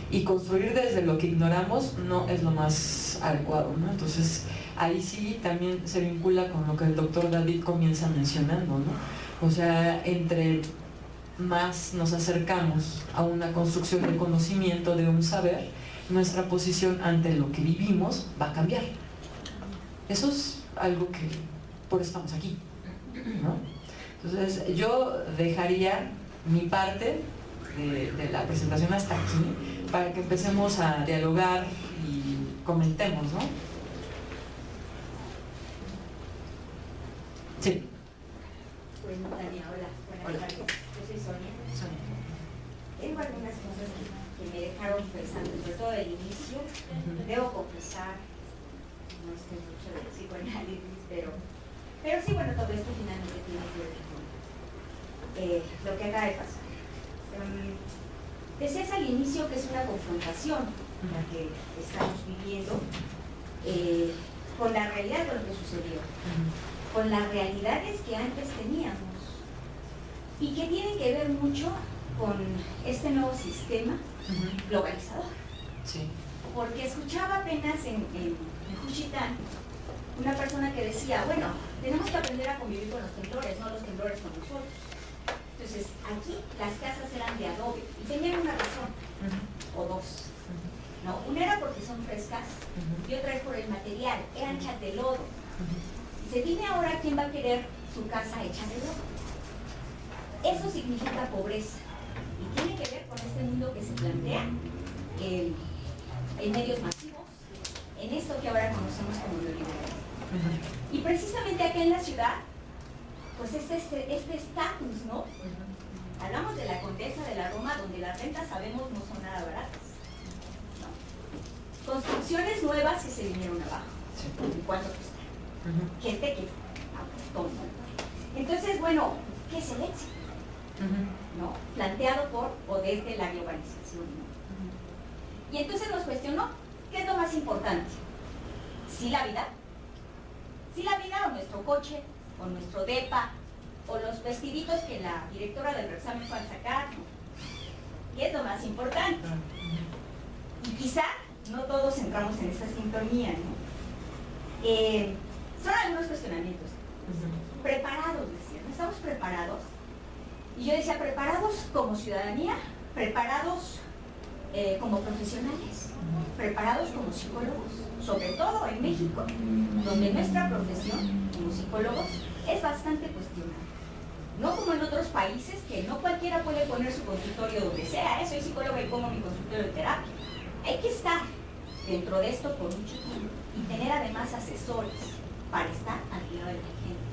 C: Y construir desde lo que ignoramos no es lo más adecuado, ¿no? Entonces, ahí sí también se vincula con lo que el doctor David comienza mencionando, ¿no? O sea, entre más nos acercamos a una construcción de conocimiento, de un saber, nuestra posición ante lo que vivimos va a cambiar. Eso es algo que por eso estamos aquí, ¿no? Entonces yo dejaría mi parte de la presentación hasta aquí para que empecemos a dialogar y comentemos, ¿no? Sí.
E: Bueno, Tania, hola. Buenas tardes. Yo soy Sonia. Tengo algunas cosas que me dejaron pensando, sobre todo del inicio. Debo confesar, no estoy mucho de psicoanálisis, pero sí, bueno, todo esto finalmente tiene que ver con lo que acaba de pasar. Decías al inicio que es una confrontación la que estamos viviendo con la realidad de lo que sucedió, con las realidades que antes teníamos y que tienen que ver mucho con este nuevo sistema globalizador.
C: Sí.
E: Porque escuchaba apenas en Juchitán una persona que decía, bueno, tenemos que aprender a convivir con los temblores, no los temblores con nosotros. Entonces, aquí las casas eran de adobe y tenían una razón, o dos. ¿No? Una era porque son frescas y otra es por el material, eran hechas de lodo. Dice, dime ahora quién va a querer su casa hecha de lodo. Eso significa pobreza y tiene que ver con este mundo que se plantea en medios masivos, en esto que ahora conocemos como neoliberalismo. Y precisamente aquí en la ciudad, pues este estatus, ¿no? Hablamos de la Condesa de la Roma, donde las rentas sabemos no son nada baratas, ¿no? Construcciones nuevas que se vinieron abajo. ¿Y cuánto cuesta? Gente que apostó. Entonces, bueno, ¿qué es el éxito? ¿No? Planteado por o desde la globalización, ¿no? Y entonces nos cuestionó, ¿qué es lo más importante? ¿Sí la vida? ¿Sí la vida o nuestro coche, o nuestro depa, o los vestiditos que la directora del examen fue a sacar? ¿Qué es lo más importante? Y quizá no todos entramos en esta sintonía, ¿no? Son algunos cuestionamientos. Preparados, decían, ¿no estamos preparados? Y yo decía, preparados como ciudadanía, preparados como profesionales, preparados como psicólogos, sobre todo en México, donde nuestra profesión como psicólogos es bastante cuestionada. No como en otros países, que no cualquiera puede poner su consultorio donde sea, soy psicóloga y pongo mi consultorio de terapia. Hay que estar dentro de esto por mucho tiempo y tener además asesores para estar al lado de la gente,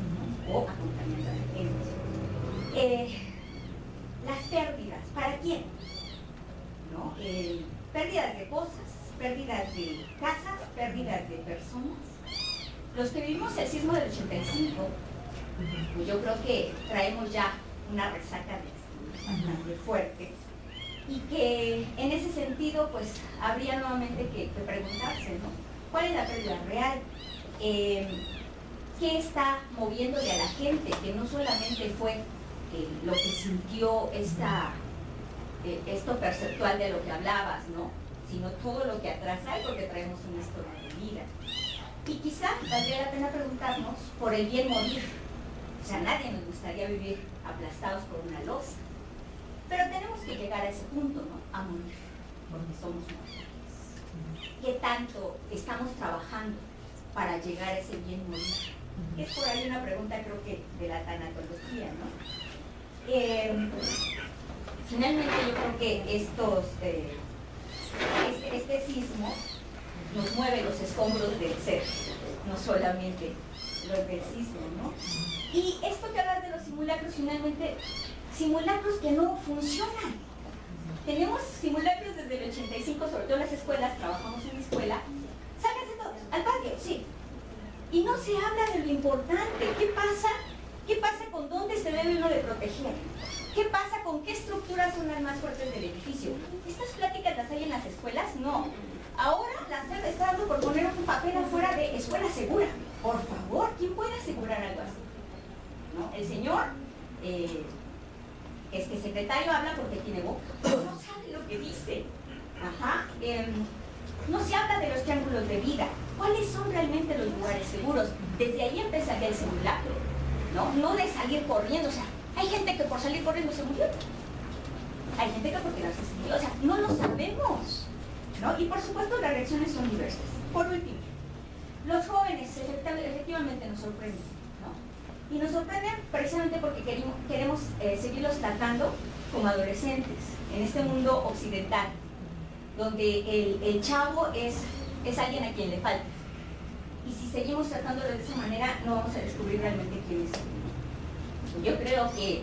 E: ¿no? O acompañando a la gente. Las pérdidas, ¿para quién? ¿No? Pérdidas de cosas, pérdidas de casas, pérdidas de personas. Los que vivimos el sismo del 85, pues yo creo que traemos ya una resaca bastante fuerte y que en ese sentido pues habría nuevamente que preguntarse, ¿no? ¿Cuál es la pérdida real? ¿Qué está moviéndole a la gente? Que no solamente fue lo que sintió esto perceptual de lo que hablabas, ¿no? Sino todo lo que atrás hay, porque traemos una historia de vida. Y quizá valdría la pena preguntarnos por el bien morir. O sea, nadie nos gustaría vivir aplastados por una losa. Pero tenemos que llegar a ese punto, ¿no? A morir, porque somos mortales. ¿Qué tanto estamos trabajando para llegar a ese bien morir? Es por ahí una pregunta, creo que, de la tanatología, ¿no? Finalmente yo creo que este sismo nos mueve los escombros del ser, no solamente los del sismo, ¿no? Y esto que hablas de los simulacros, finalmente, simulacros que no funcionan. Tenemos simulacros desde el 85, sobre todo en las escuelas, trabajamos en la escuela. Sálganse todos, al patio, sí. Y no se habla de lo importante. ¿Qué pasa? ¿Qué pasa con dónde se debe uno de proteger? ¿Qué pasa con qué estructuras son las más fuertes del edificio? ¿Estas pláticas las hay en las escuelas? No. Ahora la SED está dando por poner un papel afuera de escuela segura. Por favor, ¿quién puede asegurar algo así? ¿No? El señor, secretario habla porque tiene boca. No sabe lo que dice. Ajá. No se habla de los triángulos de vida. ¿Cuáles son realmente los lugares seguros? Desde ahí empezaría el simulacro, ¿no? No de salir corriendo. O sea, hay gente que por salir corriendo se murió. Hay gente que por quedarse se murió. O sea, no lo sabemos, ¿no? Y por supuesto las reacciones son diversas. Por último, los jóvenes efectivamente nos sorprenden, ¿no? Y nos sorprenden precisamente porque queremos seguirlos tratando como adolescentes en este mundo occidental, donde el chavo es alguien a quien le falta. Y si seguimos tratándolo de esa manera, no vamos a descubrir realmente quién es. Yo creo que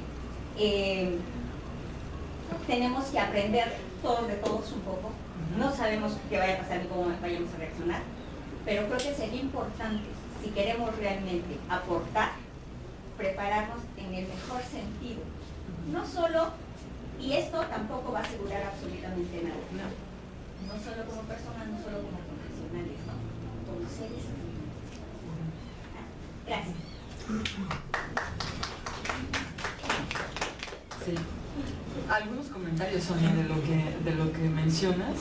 E: tenemos que aprender todos de todos un poco. No sabemos qué vaya a pasar ni cómo vayamos a reaccionar, pero creo que sería importante, si queremos realmente aportar, prepararnos en el mejor sentido. No solo, y esto tampoco va a asegurar absolutamente nada, no solo como personas, no solo como profesionales, ¿no? Como seres humanos. Gracias.
C: Sí. Algunos comentarios, Sonia, de lo que mencionas.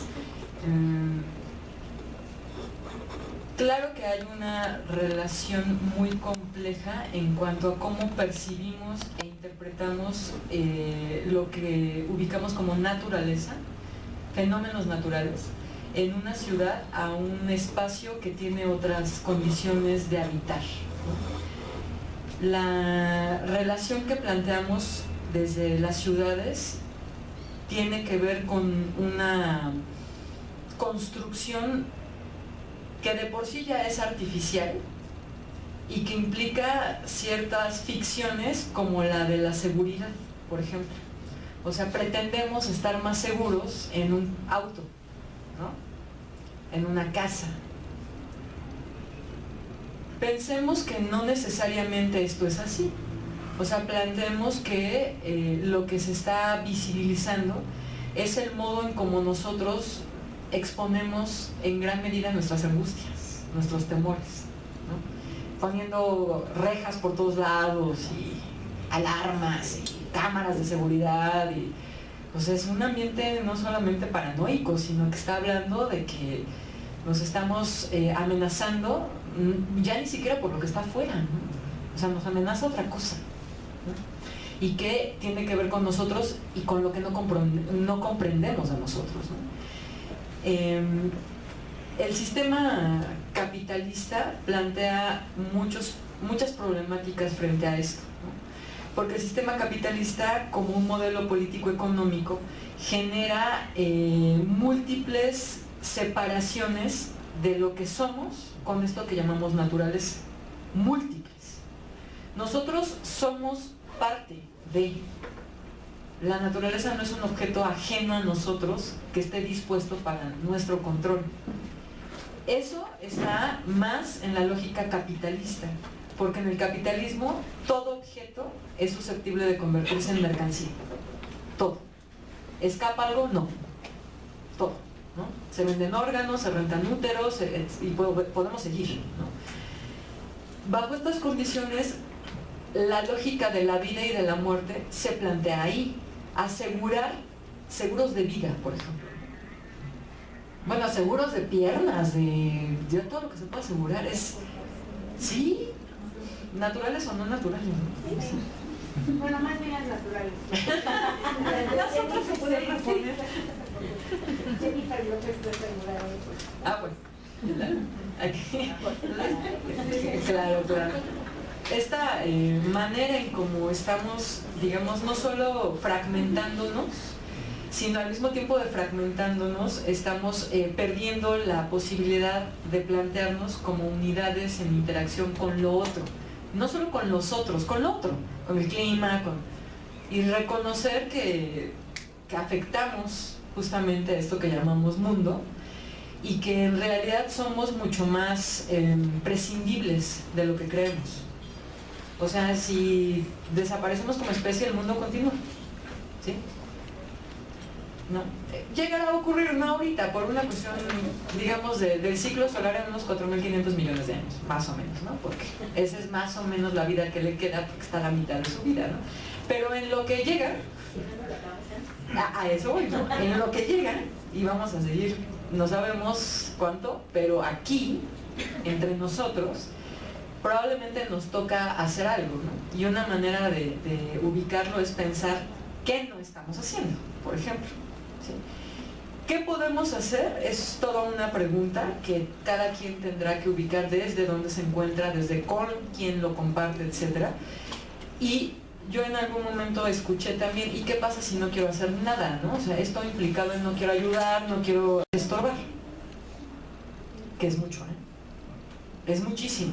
C: Claro que hay una relación muy compleja en cuanto a cómo percibimos e interpretamos lo que ubicamos como naturaleza, fenómenos naturales, en una ciudad a un espacio que tiene otras condiciones de habitar, ¿no? La relación que planteamos desde las ciudades tiene que ver con una construcción que de por sí ya es artificial y que implica ciertas ficciones como la de la seguridad, por ejemplo. O sea, pretendemos estar más seguros en un auto, ¿no? En una casa. Pensemos que no necesariamente esto es así. O sea, planteemos que lo que se está visibilizando es el modo en cómo nosotros exponemos en gran medida nuestras angustias, nuestros temores, ¿no? Poniendo rejas por todos lados y alarmas y cámaras de seguridad y, pues es un ambiente no solamente paranoico, sino que está hablando de que nos estamos amenazando ya ni siquiera por lo que está afuera, ¿no? O sea, nos amenaza otra cosa, ¿no? Y que tiene que ver con nosotros y con lo que no comprendemos de nosotros, ¿no? El sistema capitalista plantea muchas problemáticas frente a esto, ¿no? Porque el sistema capitalista, como un modelo político-económico, genera múltiples separaciones de lo que somos con esto que llamamos naturaleza, múltiples. Nosotros somos parte de... La naturaleza no es un objeto ajeno a nosotros que esté dispuesto para nuestro control. Eso está más en la lógica capitalista, porque en el capitalismo todo objeto es susceptible de convertirse en mercancía. Todo. ¿Escapa algo? No. Todo, ¿no? Se venden órganos, se rentan úteros y podemos seguir, ¿no? Bajo estas condiciones, la lógica de la vida y de la muerte se plantea ahí. Asegurar seguros de vida, por ejemplo. Bueno, seguros de piernas, de todo lo que se puede asegurar es, sí, naturales o no naturales, ¿no?
E: Sí. Bueno, más bien naturales.
C: Nosotros se pueden proponer.
E: Jennifer López está asegurada.
C: Ah, pues. Aquí. Claro. Esta manera en cómo estamos, digamos, no solo fragmentándonos, sino al mismo tiempo de fragmentándonos, estamos perdiendo la posibilidad de plantearnos como unidades en interacción con lo otro. No solo con los otros, con lo otro, con el clima, y reconocer que afectamos justamente esto que llamamos mundo y que en realidad somos mucho más prescindibles de lo que creemos. O sea, si desaparecemos como especie, el mundo continúa, ¿sí? ¿No? Llegará a ocurrir, no ahorita, por una cuestión, digamos, del ciclo solar en unos 4.500 millones de años, más o menos, ¿no? Porque esa es más o menos la vida que le queda, porque está a la mitad de su vida, ¿no? Pero en lo que llega, a eso voy, ¿no? En lo que llega, y vamos a seguir, no sabemos cuánto, pero aquí, entre nosotros, probablemente nos toca hacer algo, ¿no? Y una manera de ubicarlo es pensar qué no estamos haciendo, por ejemplo, ¿sí? ¿Qué podemos hacer? Es toda una pregunta que cada quien tendrá que ubicar desde dónde se encuentra, desde con quién lo comparte, etc. Y yo en algún momento escuché también, ¿y qué pasa si no quiero hacer nada, ¿no? O sea, esto implicado en no quiero ayudar, no quiero estorbar, que es mucho, ¿eh? Es muchísimo.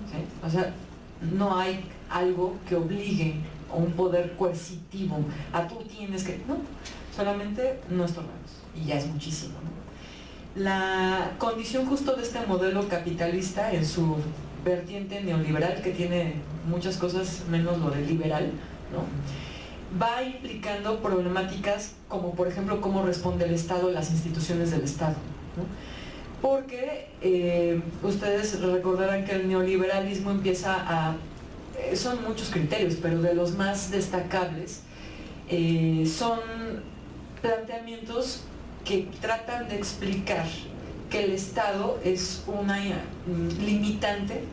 C: ¿Sí? O sea, no hay algo que obligue o un poder coercitivo a tú tienes que... No, solamente no estorbamos y ya es muchísimo, ¿no? La condición justo de este modelo capitalista en su vertiente neoliberal, que tiene muchas cosas menos lo de liberal, ¿no? Va implicando problemáticas como por ejemplo cómo responde el Estado, las instituciones del Estado, ¿no? Porque ustedes recordarán que el neoliberalismo empieza a... son muchos criterios, pero de los más destacables son planteamientos que tratan de explicar que el Estado es una limitante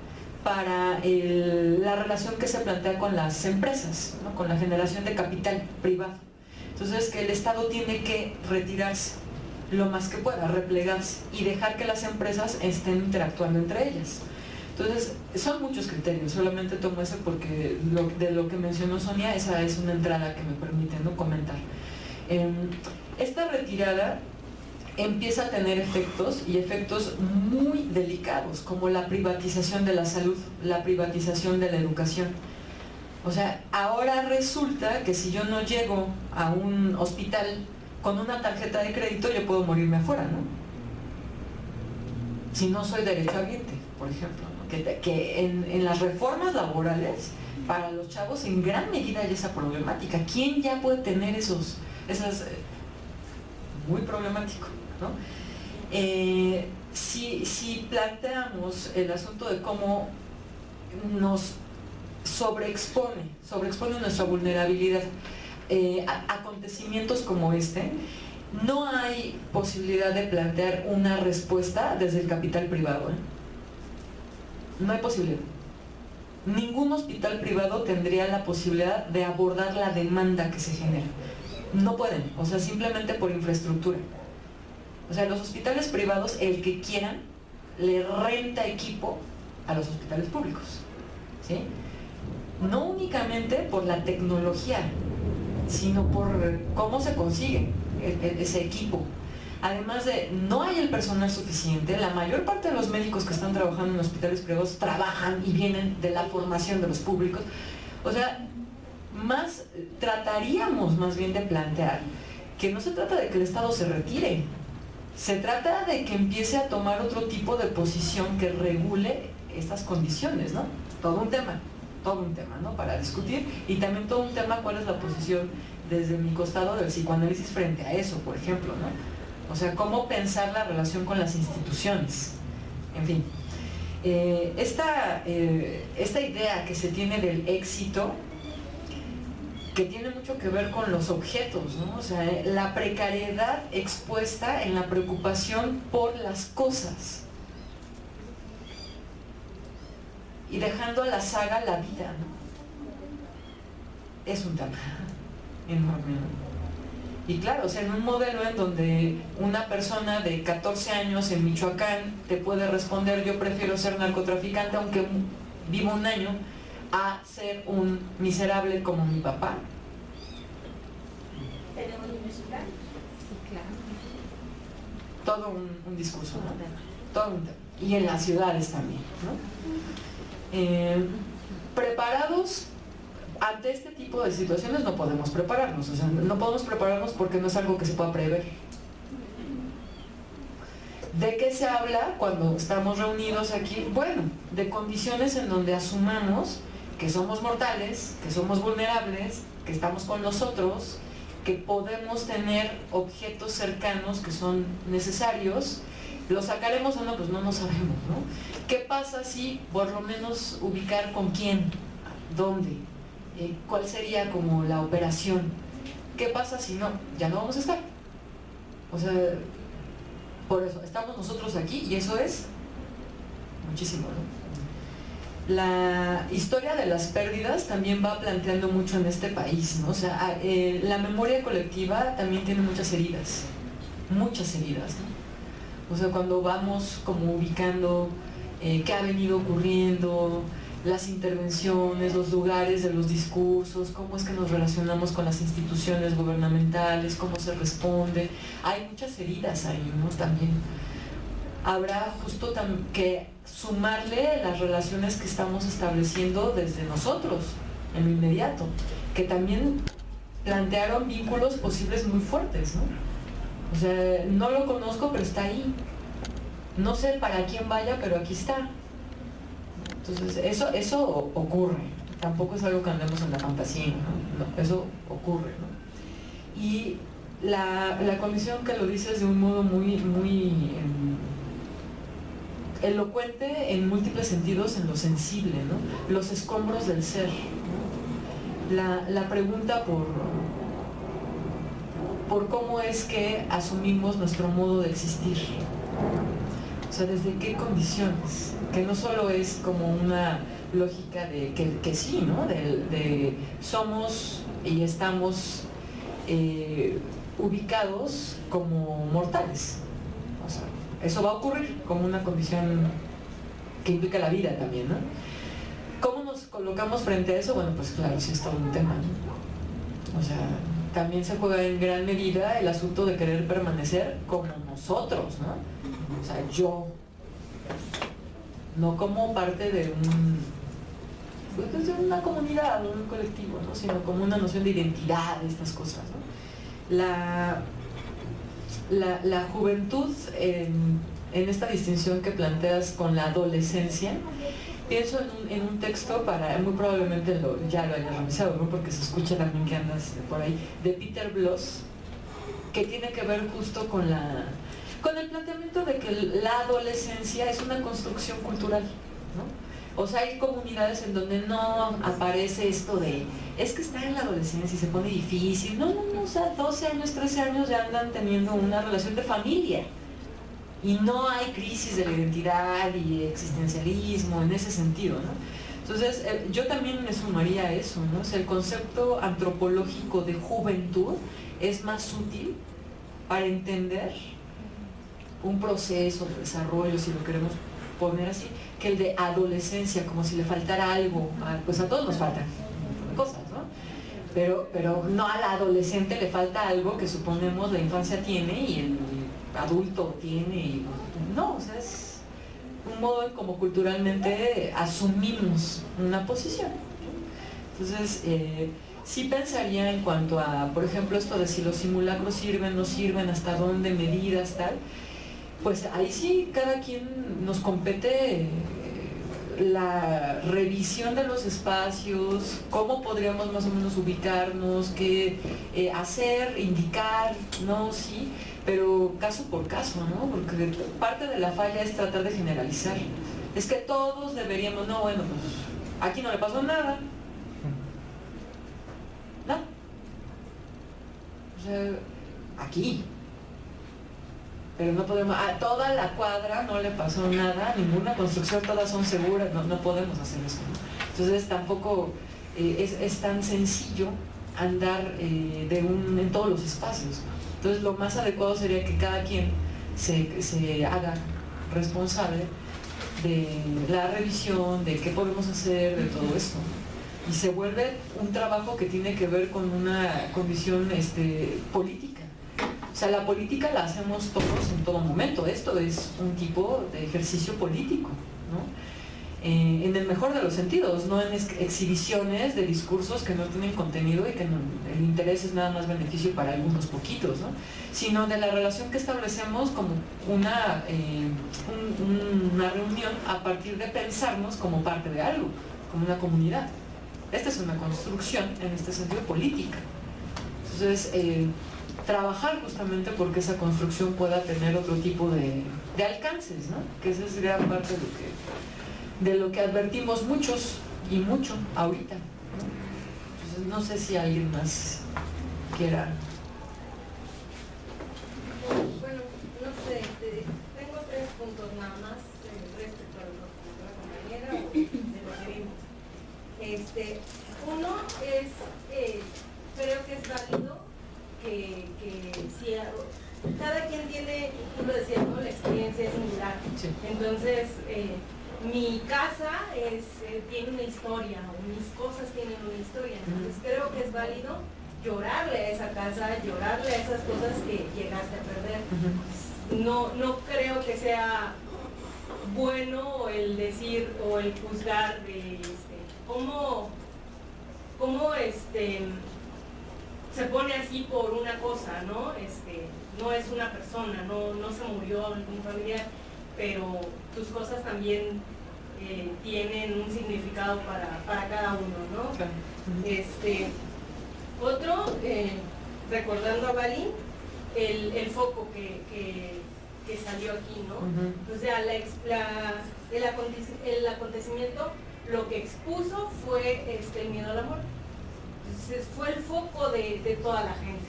C: para la relación que se plantea con las empresas, ¿no? Con la generación de capital privado. Entonces, que el Estado tiene que retirarse lo más que pueda, replegarse y dejar que las empresas estén interactuando entre ellas. Entonces, son muchos criterios, solamente tomo ese porque de lo que mencionó Sonia, esa es una entrada que me permite, ¿no?, comentar. Esta retirada empieza a tener efectos, y efectos muy delicados, como la privatización de la salud, la privatización de la educación. O sea, ahora resulta que si yo no llego a un hospital con una tarjeta de crédito, yo puedo morirme afuera, ¿no? Si no soy derechohabiente, por ejemplo, ¿no? Que en las reformas laborales, para los chavos en gran medida hay esa problemática. ¿Quién ya puede tener esas muy problemático, ¿no? Si planteamos el asunto de cómo nos sobreexpone nuestra vulnerabilidad a acontecimientos como este, no hay posibilidad de plantear una respuesta desde el capital privado, ¿eh? No hay posibilidad. Ningún hospital privado tendría la posibilidad de abordar la demanda que se genera. No pueden, o sea, simplemente por infraestructura. O sea, los hospitales privados, el que quieran, le renta equipo a los hospitales públicos, ¿sí? No únicamente por la tecnología, sino por cómo se consigue ese equipo. Además de, no hay el personal suficiente. La mayor parte de los médicos que están trabajando en hospitales privados trabajan y vienen de la formación de los públicos. O sea, trataríamos más bien de plantear que no se trata de que el Estado se retire, se trata de que empiece a tomar otro tipo de posición que regule estas condiciones, ¿no? Todo un tema, ¿no?, para discutir, y también todo un tema cuál es la posición desde mi costado del psicoanálisis frente a eso, por ejemplo, ¿no? O sea, cómo pensar la relación con las instituciones, en fin. Esta idea que se tiene del éxito, que tiene mucho que ver con los objetos, ¿no? O sea, la precariedad expuesta en la preocupación por las cosas y dejando a la saga la vida, ¿no? Es un tema enorme, ¿no? Y claro, o sea, en un modelo en donde una persona de 14 años en Michoacán te puede responder: yo prefiero ser narcotraficante aunque vivo un año, a ser un miserable como mi papá.
E: ¿Tenemos universidad?
D: Sí, claro.
C: Todo un discurso, ¿no? Todo un tema. Y en las ciudades también, ¿no? Preparados ante este tipo de situaciones no podemos prepararnos, o sea, no podemos prepararnos porque no es algo que se pueda prever. ¿De qué se habla cuando estamos reunidos aquí? Bueno, de condiciones en donde asumamos que somos mortales, que somos vulnerables, que estamos con nosotros, que podemos tener objetos cercanos que son necesarios. ¿Los sacaremos o no? Pues no lo sabemos, ¿no? ¿Qué pasa si por lo menos ubicar con quién? ¿Dónde? ¿Cuál sería como la operación? ¿Qué pasa si no? Ya no vamos a estar. O sea, por eso estamos nosotros aquí, y eso es muchísimo, ¿no? La historia de las pérdidas también va planteando mucho en este país, ¿no? O sea, la memoria colectiva también tiene muchas heridas, ¿no? O sea, cuando vamos como ubicando qué ha venido ocurriendo, las intervenciones, los lugares de los discursos, cómo es que nos relacionamos con las instituciones gubernamentales, cómo se responde. Hay muchas heridas ahí, ¿no? También habrá justo que sumarle las relaciones que estamos estableciendo desde nosotros, en lo inmediato, que también plantearon vínculos posibles muy fuertes, ¿no? O sea, no lo conozco, pero está ahí. No sé para quién vaya, pero aquí está. Entonces, eso ocurre. Tampoco es algo que andemos en la fantasía, ¿no? No, eso ocurre, ¿no? Y la condición que lo dices de un modo muy elocuente en múltiples sentidos, en lo sensible, ¿no? Los escombros del ser, ¿no? La pregunta por cómo es que asumimos nuestro modo de existir. O sea, ¿desde qué condiciones? Que no solo es como una lógica de que sí, ¿no? De somos y estamos ubicados como mortales. O sea, eso va a ocurrir como una condición que implica la vida también, ¿no? ¿Cómo nos colocamos frente a eso? Bueno, pues claro, sí es todo un tema, ¿no? O sea, también se juega en gran medida el asunto de querer permanecer como nosotros, ¿no? O sea, yo, no como parte de una comunidad, un colectivo, ¿no? Sino como una noción de identidad de estas cosas, ¿no? La juventud en esta distinción que planteas con la adolescencia, pienso en un texto, muy probablemente ya lo hayas revisado, ¿no? Porque se escucha también que andas por ahí, de Peter Bloss, que tiene que ver justo con el planteamiento de que la adolescencia es una construcción cultural, ¿no? O sea, hay comunidades en donde no aparece esto de, es que está en la adolescencia y se pone difícil. No, o sea, 12 años, 13 años ya andan teniendo una relación de familia. Y no hay crisis de la identidad y existencialismo en ese sentido, ¿no? Entonces, yo también me sumaría a eso, ¿no? O sea, el concepto antropológico de juventud es más útil para entender un proceso de desarrollo, si lo queremos poner así, que el de adolescencia, como si le faltara algo. Pues a todos nos faltan cosas, ¿no? Pero no al adolescente le falta algo que suponemos la infancia tiene y el adulto tiene. No, o sea, es un modo en como culturalmente asumimos una posición. Entonces, sí pensaría en cuanto a, por ejemplo, esto de si los simulacros sirven, no sirven, hasta dónde, medidas, tal. Pues ahí sí, cada quien nos compete la revisión de los espacios, cómo podríamos más o menos ubicarnos, qué hacer, indicar, ¿no? Sí, pero caso por caso, ¿no? Porque parte de la falla es tratar de generalizar. Es que todos deberíamos, no, bueno, pues aquí no le pasó nada. No. O sea, aquí. Pero no podemos, a toda la cuadra no le pasó nada, ninguna construcción, todas son seguras, no podemos hacer eso, ¿no? Entonces tampoco es tan sencillo andar en todos los espacios. Entonces lo más adecuado sería que cada quien se haga responsable de la revisión, de qué podemos hacer, de todo esto. Y se vuelve un trabajo que tiene que ver con una condición política. O sea, la política la hacemos todos en todo momento. Esto es un tipo de ejercicio político, ¿no? En el mejor de los sentidos, no en exhibiciones de discursos que no tienen contenido y que el interés es nada más beneficio para algunos poquitos, ¿no? Sino de la relación que establecemos como una reunión a partir de pensarnos como parte de algo, como una comunidad. Esta es una construcción en este sentido política. Entonces, trabajar justamente porque esa construcción pueda tener otro tipo de alcances, ¿no? Que esa es gran parte de lo que advertimos muchos y mucho ahorita, ¿no? Entonces no sé si alguien más quiera.
F: Bueno, no sé, tengo 3 puntos nada más respecto a lo que la compañera o de lo que vimos. Uno es, creo que es válido que si cada quien tiene, tú lo decías, ¿no? La experiencia es singular. Sí. Entonces, mi casa tiene una historia, o mis cosas tienen una historia. Entonces, creo que es válido llorarle a esa casa, llorarle a esas cosas que llegaste a perder. No creo que sea bueno el decir o el juzgar de cómo se pone así por una cosa, ¿no? No es una persona, no se murió algún familiar, pero tus cosas también tienen un significado para cada uno, ¿no?
C: Claro.
F: Otro, recordando a Balín, el foco que salió aquí, ¿no? O sea, el acontecimiento lo que expuso fue el miedo al amor. Entonces fue el foco de toda la gente,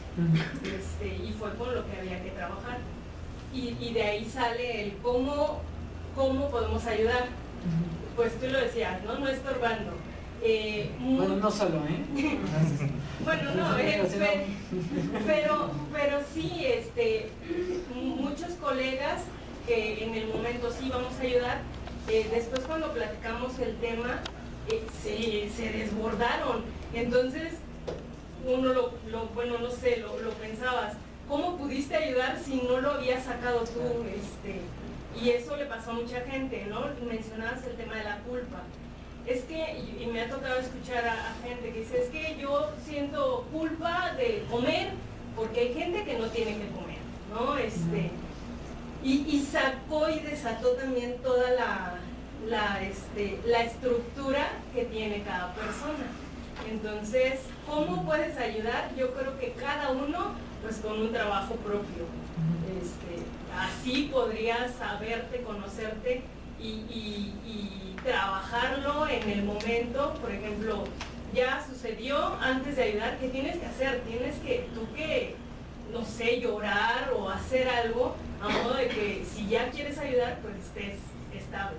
F: y fue con lo que había que trabajar. Y de ahí sale el cómo podemos ayudar. Pues tú lo decías, ¿no? No estorbando.
C: Bueno, no solo,
F: Bueno, no, pero sí, muchos colegas que en el momento sí vamos a ayudar, después cuando platicamos el tema, se desbordaron. Entonces, uno bueno, no sé, lo pensabas, ¿cómo pudiste ayudar si no lo habías sacado tú? Y eso le pasó a mucha gente, ¿no? Mencionabas el tema de la culpa. Es que, y me ha tocado escuchar a gente que dice, es que yo siento culpa de comer porque hay gente que no tiene que comer, ¿no? Y sacó y desató también toda la estructura que tiene cada persona. Entonces, ¿cómo puedes ayudar? Yo creo que cada uno, pues con un trabajo propio. Así podrías saberte, conocerte y trabajarlo en el momento. Por ejemplo, ya sucedió, antes de ayudar, ¿qué tienes que hacer? Tienes que, no sé, llorar o hacer algo a modo de que si ya quieres ayudar, pues estés estable.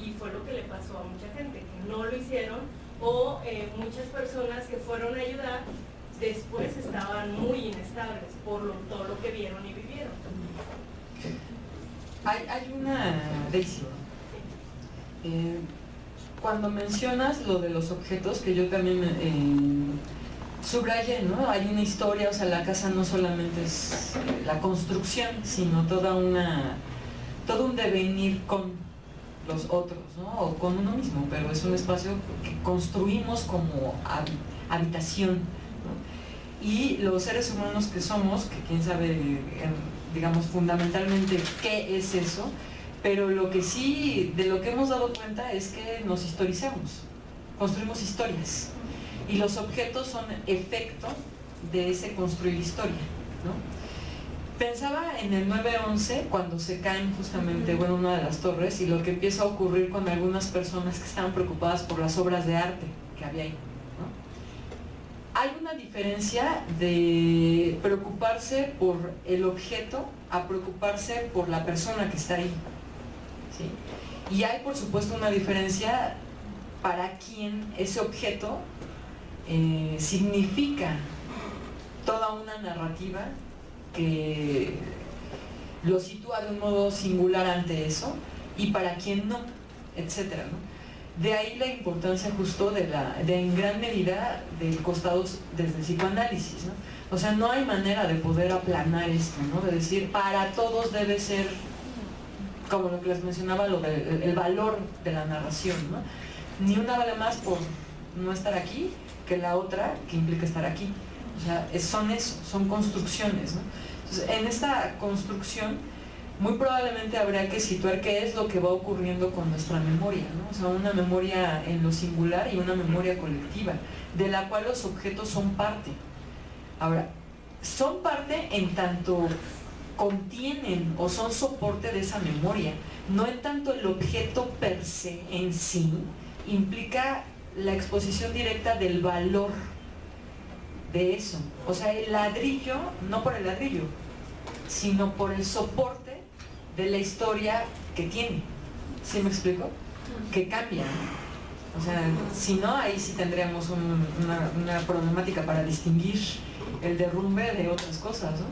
F: Y fue lo que le pasó a mucha gente, que no lo hicieron, o muchas personas que fueron a ayudar después estaban muy inestables por todo lo que vieron y vivieron.
C: Hay una, Daisy, cuando mencionas lo de los objetos, que yo también subrayé, ¿no? Hay una historia, o sea, la casa no solamente es la construcción, sino todo un devenir con los otros, ¿no? O con uno mismo, pero es un espacio que construimos como habitación, ¿no? Y los seres humanos que somos, que quién sabe, digamos, fundamentalmente qué es eso, pero lo que sí, de lo que hemos dado cuenta es que nos historizamos, construimos historias, y los objetos son efecto de ese construir historia, ¿no? Pensaba en el 9/11 cuando se caen justamente, bueno, una de las torres, y lo que empieza a ocurrir con algunas personas que estaban preocupadas por las obras de arte que había ahí, ¿no? Hay una diferencia de preocuparse por el objeto a preocuparse por la persona que está ahí, ¿sí? Y hay, por supuesto, una diferencia para quien ese objeto significa toda una narrativa que lo sitúa de un modo singular ante eso, y para quien no, etcétera, ¿no? De ahí la importancia justo de en gran medida del costado desde el psicoanálisis, ¿no? O sea, no hay manera de poder aplanar esto, ¿no? De decir, para todos debe ser, como lo que les mencionaba, el valor de la narración, ¿no? Ni una vale más por no estar aquí que la otra que implica estar aquí. O sea, son construcciones, ¿no? Entonces, en esta construcción, muy probablemente habría que situar qué es lo que va ocurriendo con nuestra memoria, ¿no? O sea, una memoria en lo singular y una memoria colectiva, de la cual los objetos son parte. Ahora, son parte en tanto contienen o son soporte de esa memoria, no en tanto el objeto per se en sí implica la exposición directa del valor de eso. O sea, el ladrillo, no por el ladrillo, sino por el soporte de la historia que tiene. ¿Sí me explico? Que cambia. O sea, si no, ahí sí tendríamos una problemática para distinguir el derrumbe de otras cosas, ¿no?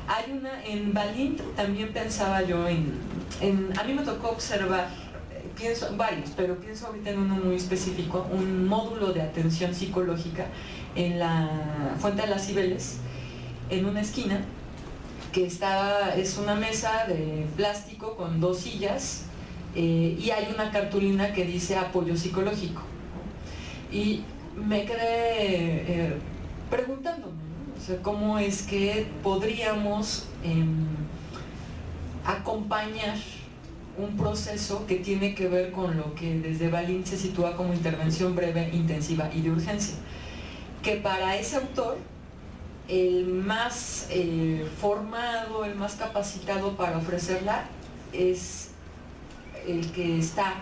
C: Hay en Balint también pensaba yo a mí me tocó observar, pienso varios, pero pienso ahorita en uno muy específico, un módulo de atención psicológica en la Fuente de las Cibeles, en una esquina, que es una mesa de plástico con 2 sillas, y hay una cartulina que dice apoyo psicológico. Y me quedé preguntándome, ¿no? O sea, ¿cómo es que podríamos acompañar un proceso que tiene que ver con lo que desde Balint se sitúa como intervención breve, intensiva y de urgencia? Que para ese autor, el más formado, el más capacitado para ofrecerla es el que está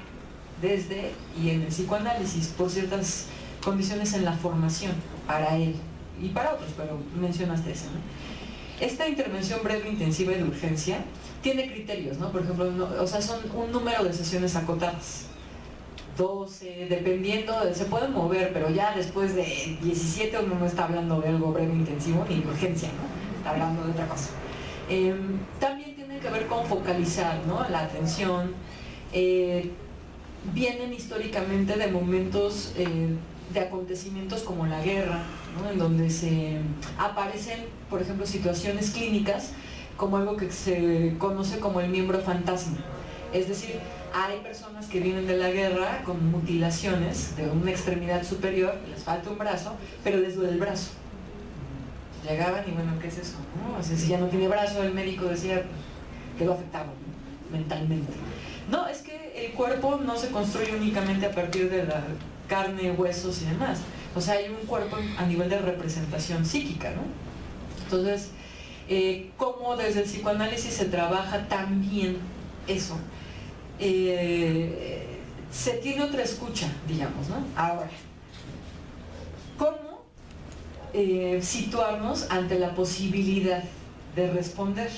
C: desde y en el psicoanálisis por ciertas condiciones en la formación, para él y para otros, pero mencionaste esa, ¿no? Esta intervención breve, intensiva y de urgencia tiene criterios, ¿no? Por ejemplo, o sea, son un número de sesiones acotadas, 12, dependiendo, se pueden mover, pero ya después de 17 uno no está hablando de algo breve, intensivo ni de urgencia, ¿no? Está hablando de otra cosa. También tiene que ver con focalizar, ¿no? La atención, vienen históricamente de momentos de acontecimientos como la guerra, ¿no? En donde se aparecen, por ejemplo, situaciones clínicas como algo que se conoce como el miembro fantasma. Es decir, hay personas que vienen de la guerra con mutilaciones de una extremidad superior, les falta un brazo, pero les duele el brazo. Llegaban y bueno, ¿qué es eso? ¿No? O sea, si ya no tiene brazo, el médico decía que lo afectaba, ¿no? Mentalmente. No, es que el cuerpo no se construye únicamente a partir de la carne, huesos y demás. O sea, hay un cuerpo a nivel de representación psíquica, ¿no? Entonces, cómo desde el psicoanálisis se trabaja también eso. Se tiene otra escucha, digamos, ¿no? Ahora, ¿cómo situarnos ante la posibilidad de responder?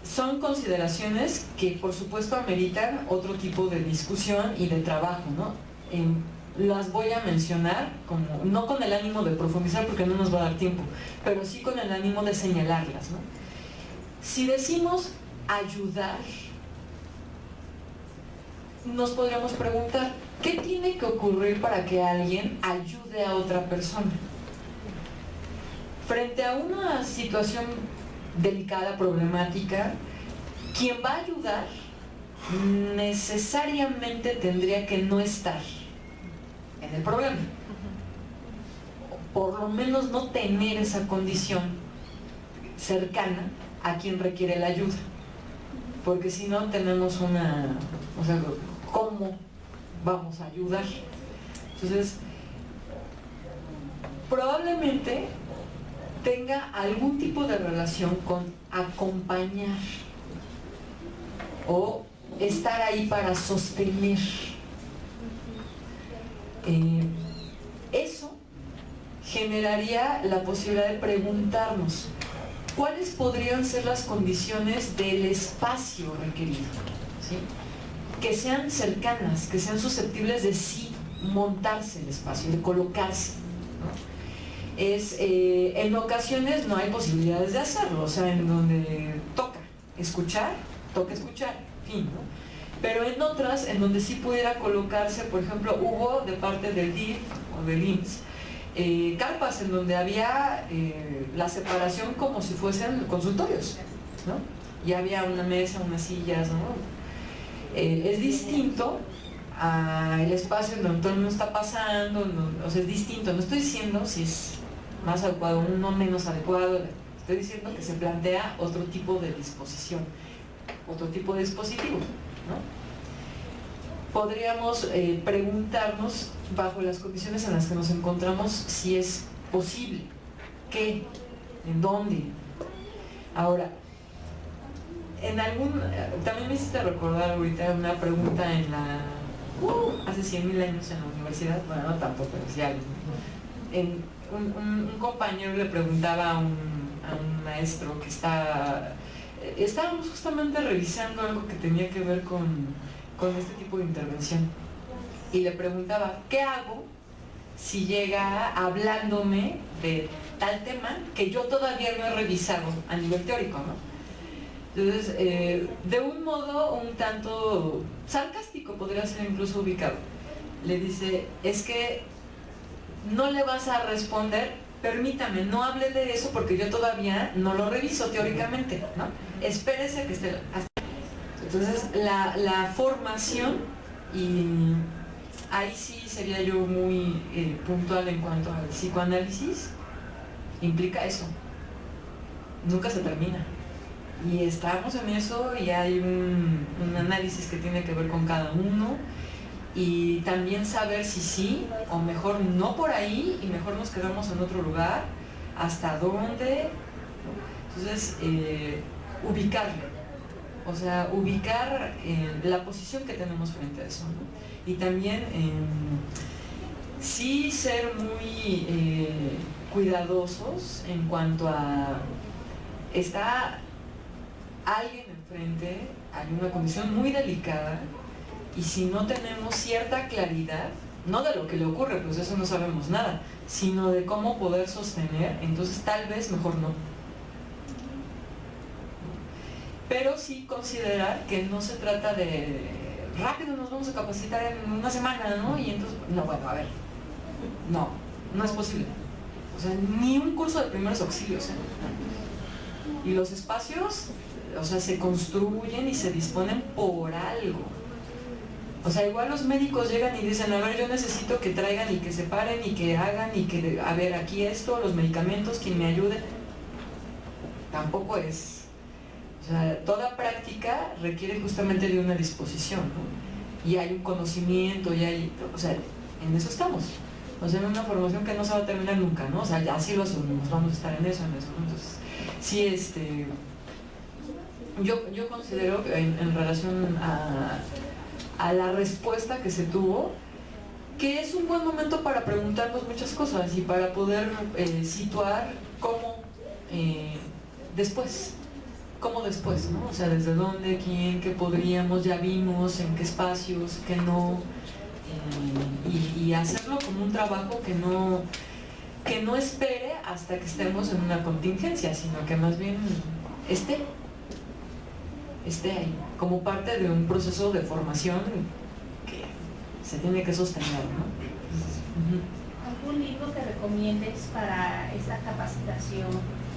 C: Son consideraciones que por supuesto ameritan otro tipo de discusión y de trabajo, ¿no? Las voy a mencionar como, no con el ánimo de profundizar porque no nos va a dar tiempo, pero sí con el ánimo de señalarlas, ¿no? Si decimos ayudar, nos podríamos preguntar, ¿qué tiene que ocurrir para que alguien ayude a otra persona? Frente a una situación delicada, problemática, quien va a ayudar necesariamente tendría que no estar en el problema. Por lo menos no tener esa condición cercana a quien requiere la ayuda. Porque si no tenemos una... O sea, ¿cómo vamos a ayudar? Entonces, probablemente tenga algún tipo de relación con acompañar o estar ahí para sostener. Eso generaría la posibilidad de preguntarnos cuáles podrían ser las condiciones del espacio requerido, ¿sí? Que sean cercanas, que sean susceptibles de sí montarse el espacio, de colocarse, ¿no? En ocasiones no hay posibilidades de hacerlo, o sea, en donde toca escuchar, fin, ¿no? Pero en otras, en donde sí pudiera colocarse, por ejemplo, hubo de parte del DIF o del IMSS, carpas en donde había la separación como si fuesen consultorios, ¿no? Y había una mesa, unas sillas, ¿no? Es distinto al espacio en donde todo el mundo está pasando, o sea, es distinto. No estoy diciendo si es más adecuado, uno menos adecuado, estoy diciendo que se plantea otro tipo de disposición, otro tipo de dispositivo, ¿no? Podríamos preguntarnos, bajo las condiciones en las que nos encontramos, si es posible, qué, en dónde. Ahora, también me hiciste recordar ahorita una pregunta en la hace 100,000 años en la universidad, bueno, no tanto, pero sí algo. Un compañero le preguntaba a un maestro que estábamos justamente revisando algo que tenía que ver con este tipo de intervención, y le preguntaba, ¿qué hago si llega hablándome de tal tema que yo todavía no he revisado a nivel teórico, ¿no? Entonces, de un modo un tanto sarcástico, podría ser incluso ubicado, le dice, es que no le vas a responder, permítame, no hable de eso porque yo todavía no lo reviso teóricamente, ¿no? Espérese a que esté hasta... Entonces, la formación, y ahí sí sería yo muy puntual en cuanto al psicoanálisis, implica eso, nunca se termina. Y estamos en eso y hay un análisis que tiene que ver con cada uno, y también saber si sí o mejor no por ahí y mejor nos quedamos en otro lugar, hasta dónde. Entonces, ubicarle, o sea, ubicar la posición que tenemos frente a eso, ¿no? Y también sí ser muy cuidadosos en cuanto a está alguien enfrente, hay una condición muy delicada, y si no tenemos cierta claridad, no de lo que le ocurre, pues eso no sabemos nada, sino de cómo poder sostener, entonces tal vez mejor no. pero sí considerar que no se trata de rápido nos vamos a capacitar en una semana, ¿no? Y entonces, no, bueno, a ver, no es posible. O sea, ni un curso de primeros auxilios, ¿eh? Y los espacios, o sea, se construyen y se disponen por algo. O sea, igual los médicos llegan y dicen, a ver, yo necesito que traigan y que se paren y que hagan y que, a ver, aquí esto, los medicamentos, quien me ayude. Tampoco es. O sea, toda práctica requiere justamente de una disposición, ¿no? Y hay un conocimiento, y hay, o sea, en eso estamos. O sea, en una formación que no se va a terminar nunca, ¿no? O sea, ya sí lo asumimos, vamos a estar en eso. Entonces, sí, yo considero que en relación a la respuesta que se tuvo, que es un buen momento para preguntarnos muchas cosas y para poder situar cómo después, ¿no? O sea, desde dónde, quién, qué podríamos, ya vimos, en qué espacios, qué no, y hacerlo como un trabajo que no espere hasta que estemos en una contingencia, sino que más bien esté ahí, como parte de un proceso de formación que se tiene que sostener, ¿no?
D: ¿Algún libro que recomiendes para esta capacitación,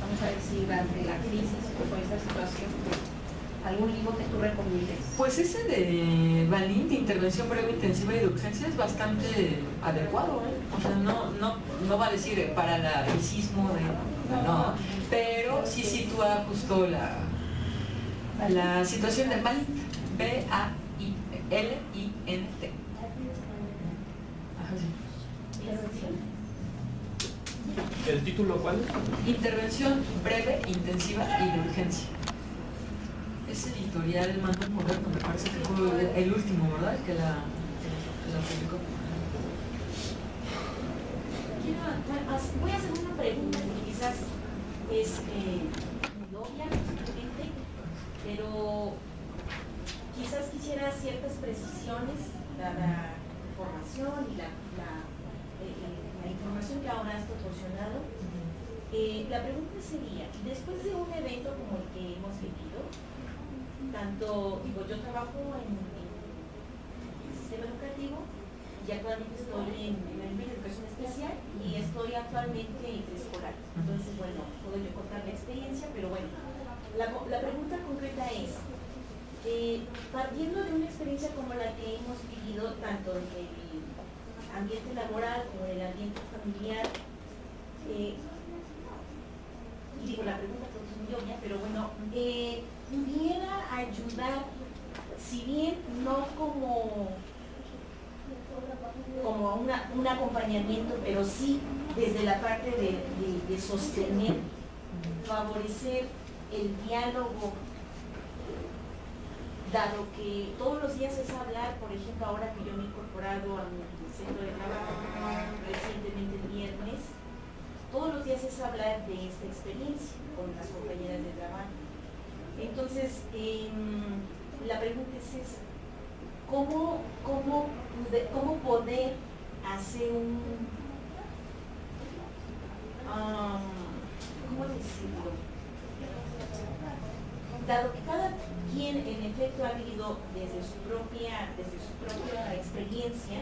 D: vamos a decir, ante la crisis o por esta situación? ¿Algún libro que tú recomiendes?
C: Pues ese de Balint, de Intervención Breve, Intensiva y de Urgencia, es bastante adecuado, ¿eh? O sea, no va a decir para el sismo, no, pero sí sitúa justo la situación de Balint, B-A-I-L-I-N-T.
G: ¿El título cuál?
C: Intervención Breve, Intensiva y de Urgencia. Es editorial Mando Moderno, me parece que fue el último, ¿verdad? Que la publicó.
D: Voy a hacer una pregunta que quizás es muy obvia, simplemente, pero quizás quisiera ciertas precisiones, dada la información y la información que ahora has proporcionado. La pregunta sería, después de un evento como el que hemos vivido, yo trabajo en el sistema educativo y actualmente estoy en educación especial y estoy actualmente en preescolar. Entonces, bueno, puedo yo contar la experiencia, pero bueno, la pregunta concreta es, partiendo de una experiencia como la que hemos vivido, tanto en el ambiente laboral como en el ambiente familiar, y digo la pregunta porque es muy obvia, pero bueno, pudiera ayudar, si bien no como un acompañamiento, pero sí desde la parte de sostener, favorecer el diálogo, dado que todos los días es hablar, por ejemplo, ahora que yo me he incorporado a mi centro de trabajo recientemente el viernes, todos los días es hablar de esta experiencia con las compañeras de trabajo. Entonces, la pregunta es esa, ¿cómo poder hacer ¿cómo decirlo? Dado que cada quien en efecto ha vivido desde su propia experiencia,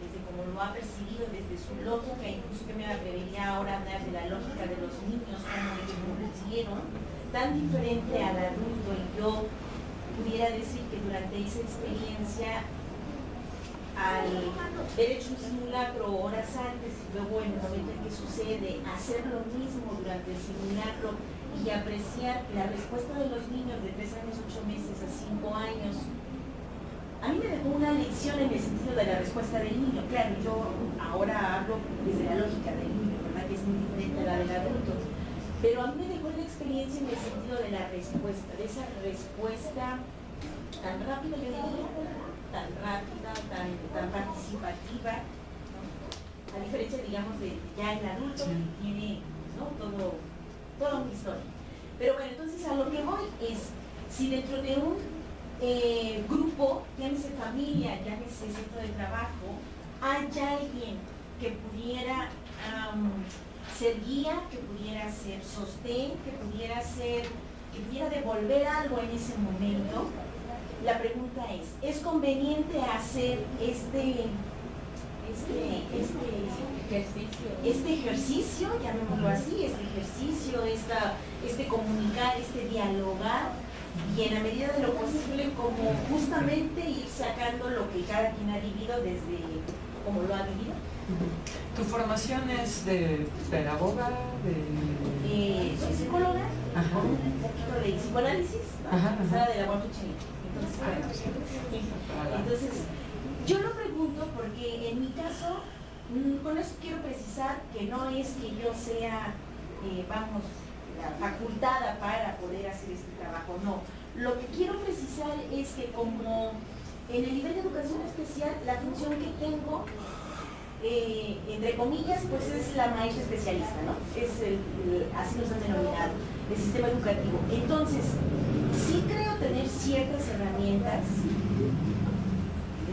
D: desde cómo lo ha percibido, desde su lógica, incluso que me atrevería ahora a hablar de la lógica de los niños, cómo ellos lo recibieron, tan diferente al adulto, y yo pudiera decir que durante esa experiencia, al haber hecho un simulacro horas antes y luego en el momento en que sucede, hacer lo mismo durante el simulacro y apreciar la respuesta de los niños de 3 años, 8 meses a 5 años, a mí me dejó una lección en el sentido de la respuesta del niño. Claro, yo ahora hablo desde la lógica del niño, ¿verdad? Que es muy diferente a la del adulto. Pero a mí me dejó la experiencia en el sentido de la respuesta, de esa respuesta tan rápida, yo diría, tan rápida, tan participativa, ¿no? A diferencia, digamos, de ya el adulto que tiene, ¿no? toda una historia. Pero bueno, entonces a lo que voy es, si dentro de un grupo, llámese familia, llámese centro de trabajo, hay alguien que pudiera ser guía, que pudiera ser sostén, que pudiera ser que pudiera devolver algo en ese momento, la pregunta es conveniente hacer este ejercicio, llamémoslo así, este comunicar, este dialogar, y en la medida de lo posible como justamente ir sacando lo que cada quien ha vivido desde como lo ha vivido?
C: ¿Tu formación es de pedagoga?
D: Soy psicóloga, con un poquito de psicoanálisis, ¿no? De la Guapuchini. Entonces, yo lo pregunto porque en mi caso, con eso quiero precisar que no es que yo sea, facultada para poder hacer este trabajo, no. Lo que quiero precisar es que como en el nivel de educación especial, la función que tengo, entre comillas, pues es la maestra especialista, ¿no? Así nos han denominado, el sistema educativo. Entonces, sí creo tener ciertas herramientas,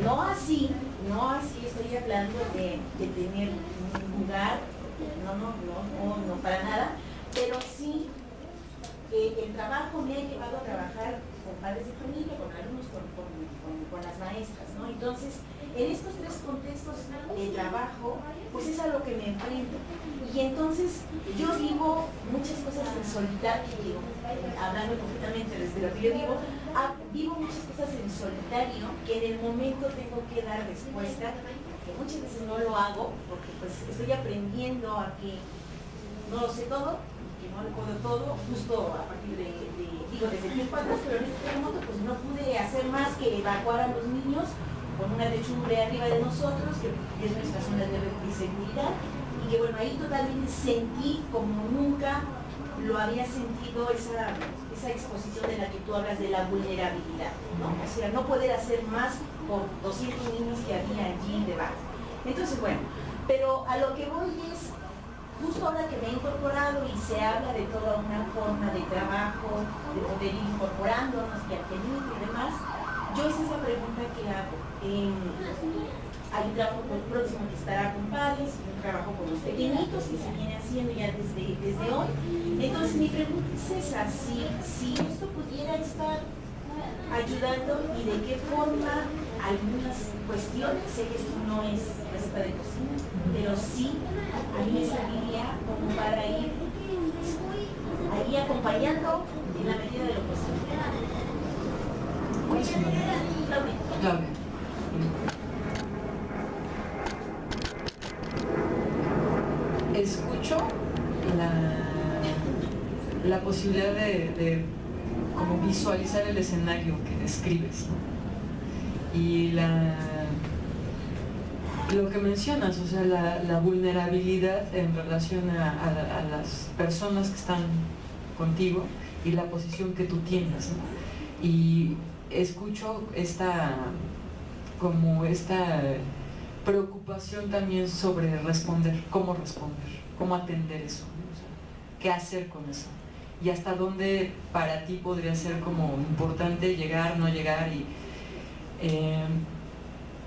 D: no así estoy hablando de tener un lugar, no, para nada, pero sí el trabajo me ha llevado a trabajar con padres de familia, con alumnos, con las maestras, ¿no? Entonces, en estos tres contextos de trabajo, pues es a lo que me enfrento. Y entonces, yo vivo muchas cosas en solitario, hablando completamente desde lo que yo vivo muchas cosas en solitario que en el momento tengo que dar respuesta, que muchas veces no lo hago, porque pues estoy aprendiendo a que no lo sé todo, que no lo puedo todo, justo a partir desde el tiempo atrás, pero en este terremoto pues no pude hacer más que evacuar a los niños con una techumbre arriba de nosotros, que es nuestra zona de seguridad, y que bueno, ahí totalmente sentí como nunca lo había sentido esa exposición de la que tú hablas de la vulnerabilidad, ¿no? O sea, no poder hacer más por 200 niños que había allí debajo. Entonces, bueno, pero a lo que voy es, justo ahora que me he incorporado y se habla de toda una forma de trabajo, de poder ir incorporándonos, que atendiendo y demás, yo esa es la pregunta que hago. Hay un trabajo próximo que estará con padres, un trabajo con los pequeñitos que se viene haciendo ya desde hoy. Entonces mi pregunta es esa, si esto pudiera estar ayudando y de qué forma algunas cuestiones, sé que esto no es receta de cocina, pero sí a mí me serviría como para ir ahí acompañando en la medida de lo posible.
C: ¿Cuál es su nombre? Claudia. Escucho la posibilidad de como visualizar el escenario que describes, ¿no? Y lo que mencionas, o sea, la vulnerabilidad en relación a las personas que están contigo y la posición que tú tienes, ¿no? Y escucho esta preocupación también sobre responder, cómo atender eso, ¿no? O sea, qué hacer con eso y hasta dónde para ti podría ser como importante llegar, no llegar, y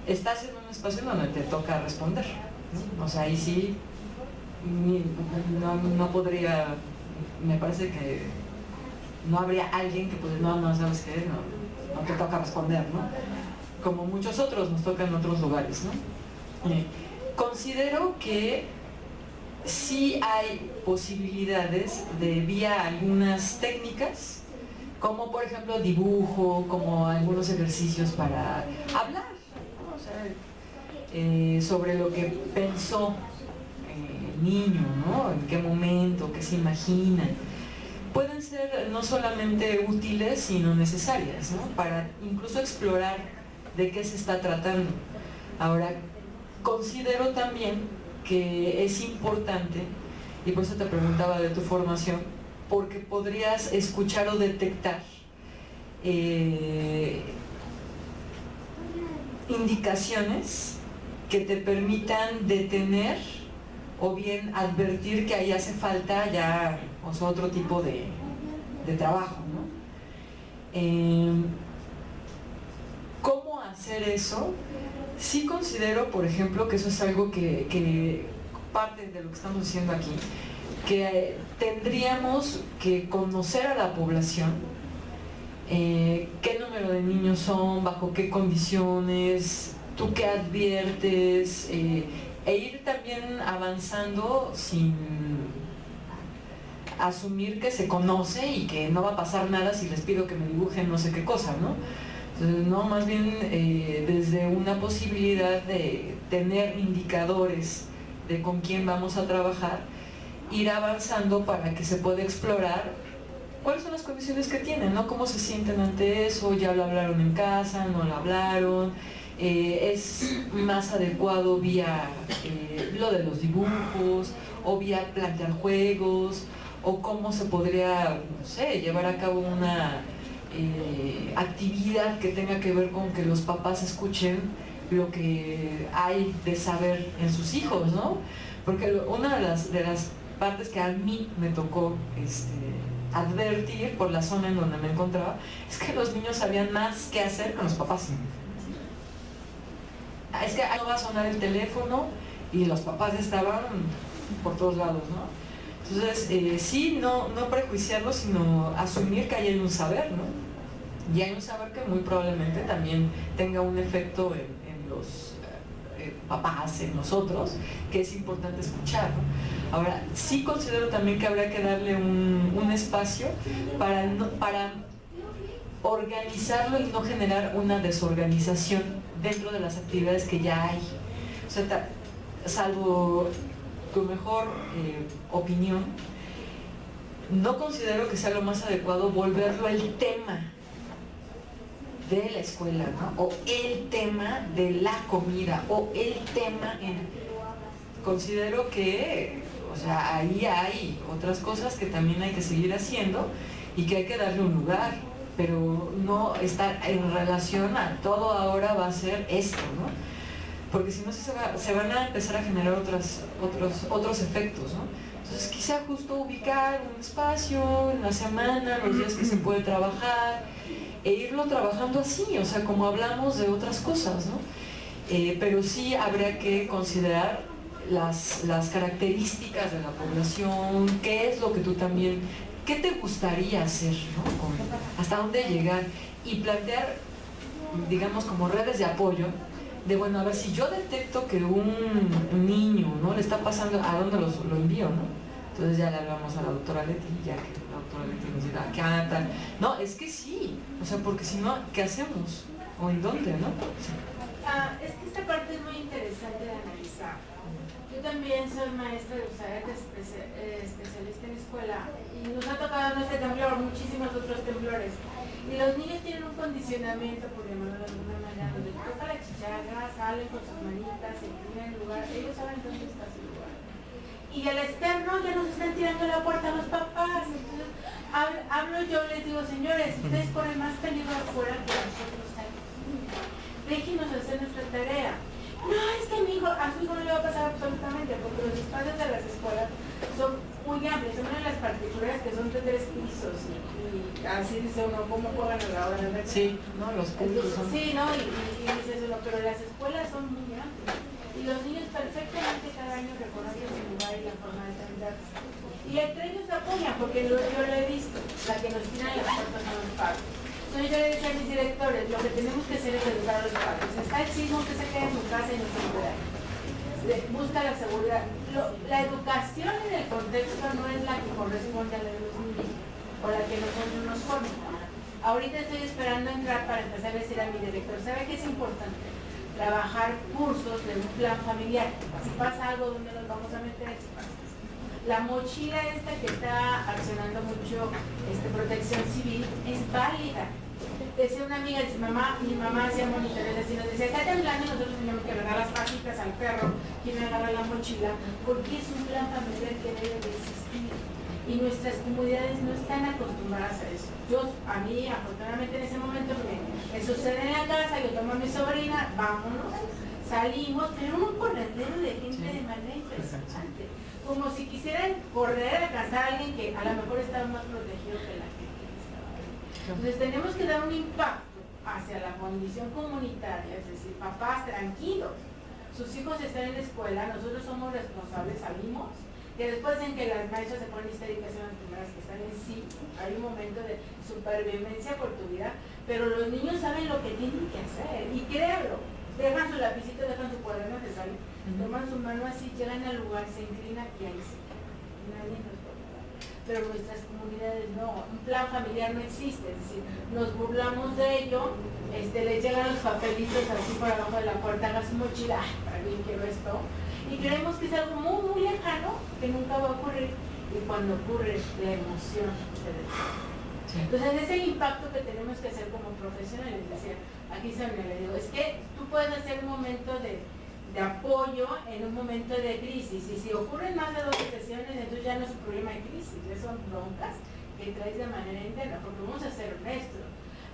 C: estás en un espacio donde te toca responder, ¿no? O sea, ahí sí no podría, me parece que no habría alguien que pues no sabes qué, no te toca responder, ¿no? Como muchos otros nos toca en otros lugares, ¿no? Considero que sí hay posibilidades de vía algunas técnicas, como por ejemplo dibujo, como algunos ejercicios para hablar, ¿no? O sea, sobre lo que pensó el niño, ¿no? En qué momento, qué se imagina. Pueden ser no solamente útiles, sino necesarias, ¿no? Para incluso explorar de qué se está tratando. Ahora, considero también que es importante, y por eso te preguntaba de tu formación, porque podrías escuchar o detectar indicaciones que te permitan detener o bien advertir que ahí hace falta ya, o sea, otro tipo de trabajo, ¿no? ¿Cómo hacer eso? Sí considero, por ejemplo, que eso es algo que parte de lo que estamos haciendo aquí, que tendríamos que conocer a la población, qué número de niños son, bajo qué condiciones, tú qué adviertes, e ir también avanzando sin asumir que se conoce y que no va a pasar nada si les pido que me dibujen no sé qué cosa, ¿no? Entonces, no, más bien desde una posibilidad de tener indicadores de con quién vamos a trabajar, ir avanzando para que se pueda explorar cuáles son las condiciones que tienen, ¿no? Cómo se sienten ante eso, ya lo hablaron en casa, no lo hablaron, es más adecuado vía lo de los dibujos o vía plantear juegos, o cómo se podría, no sé, llevar a cabo una actividad que tenga que ver con que los papás escuchen lo que hay de saber en sus hijos, ¿no? Porque una de las partes que a mí me tocó advertir por la zona en donde me encontraba es que los niños sabían más qué hacer con los papás. Es que ahí no va a sonar el teléfono y los papás estaban por todos lados, ¿no? Entonces, sí, no prejuiciarlo, sino asumir que hay un saber, ¿no? Y hay un saber que muy probablemente también tenga un efecto en los papás, en nosotros, que es importante escuchar, ¿no? Ahora, sí considero también que habría que darle un espacio para organizarlo y no generar una desorganización dentro de las actividades que ya hay. O sea, salvo tu mejor opinión, no considero que sea lo más adecuado volverlo el tema de la escuela, ¿no? O el tema de la comida, o el tema considero que, o sea, ahí hay otras cosas que también hay que seguir haciendo y que hay que darle un lugar, pero no estar en relación a todo ahora va a ser esto, ¿no? Porque si no se van a empezar a generar otros efectos, ¿no? Entonces quizá justo ubicar un espacio en la semana, los días que se puede trabajar, e irlo trabajando así, o sea, como hablamos de otras cosas, ¿no? Pero sí habría que considerar las características de la población, qué es lo que tú también, qué te gustaría hacer, ¿no? Hasta dónde llegar, y plantear, digamos, como redes de apoyo, de bueno, a ver, si yo detecto que un niño, ¿no?, le está pasando, ¿a dónde lo envío, no? Entonces ya le hablamos a la doctora Leti, ya que la doctora Leti nos dirá, ¿qué tal? No, es que sí, o sea, porque si no, ¿qué hacemos? ¿O en dónde, no? Sí.
H: Es que esta parte es muy interesante de analizar. Yo también soy maestra de USAID, especialista en escuela, y nos ha tocado en este temblor, muchísimos otros temblores. Y los niños tienen un condicionamiento, por llamarlo de alguna manera, donde toca la chicharra, salen con sus manitas, se inclinan el lugar, ellos saben dónde está su lugar. Y al externo ya nos están tirando la puerta a los papás. Entonces, hablo yo, les digo, señores, ustedes ponen más peligro afuera que nosotros aquí. Déjenos hacer nuestra tarea. No, es que a su hijo no le va a pasar absolutamente, porque los espacios de las escuelas son muy amplios, son en las particulares que son de 3 pisos y así dice uno, ¿cómo juegan a la hora de ver?
C: Sí, ¿no? Los puntos son...
H: Sí, ¿no? Y dices uno, pero las escuelas son muy amplias y los niños perfectamente cada año reconocen su lugar y la forma de candidatos. Y entre ellos se apoyan, porque yo lo he visto, la que nos tiran las puertas son los padres. Entonces yo le decía a mis directores, lo que tenemos que hacer es educar a los padres. Está el sismo, que se quede en su casa y no se pueda. Busca la seguridad. La educación en el contexto no es la que corresponde a la de los niños o la que nosotros nos forman. Ahorita estoy esperando entrar para empezar a decir a mi director, ¿sabe qué es importante? Trabajar cursos de un plan familiar. Si pasa algo, ¿dónde nos vamos a meter? La mochila esta que está accionando mucho Protección Civil es válida. Decía una amiga, dice, mi mamá hacía monitores y nos decía, está temblando, nosotros teníamos que agarrar las pajitas al perro, quien agarra la mochila, porque es un plan familiar que debe de existir. Y nuestras comunidades no están acostumbradas a eso. A mí, afortunadamente en ese momento me sucede en la casa, yo tomo a mi sobrina, vámonos, salimos, pero un corredero de gente de manera impresionante. Como si quisieran correr, alcanzar a alguien que a lo mejor estaba más protegido que la gente que estaba ahí. Entonces tenemos que dar un impacto hacia la condición comunitaria, es decir, papás tranquilos, sus hijos están en la escuela, nosotros somos responsables, salimos, que después en que las maestras se ponen histéricas son las primeras que están en sí, hay un momento de supervivencia por tu vida, pero los niños saben lo que tienen que hacer, y créanlo, dejan su lapicito, dejan su cuaderno, se salen, toman su mano así, llegan al lugar, se inclinan y ahí se quedan, nadie nos puede dar. Pero nuestras comunidades no, un plan familiar no existe, es decir, nos burlamos de ello, les llegan los papelitos así por abajo de la puerta, haga su mochila, para bien quiero esto, y creemos que es algo muy, muy lejano, que nunca va a ocurrir, y cuando ocurre, la emoción se detiene. Sí. Entonces, ese es el impacto que tenemos que hacer como profesionales. Decía, aquí se me le digo, es que tú puedes hacer un momento de apoyo en un momento de crisis, y si ocurren más de 2 sesiones, entonces ya no es un problema de crisis, ya son broncas que traes de manera interna, porque vamos a ser honestos.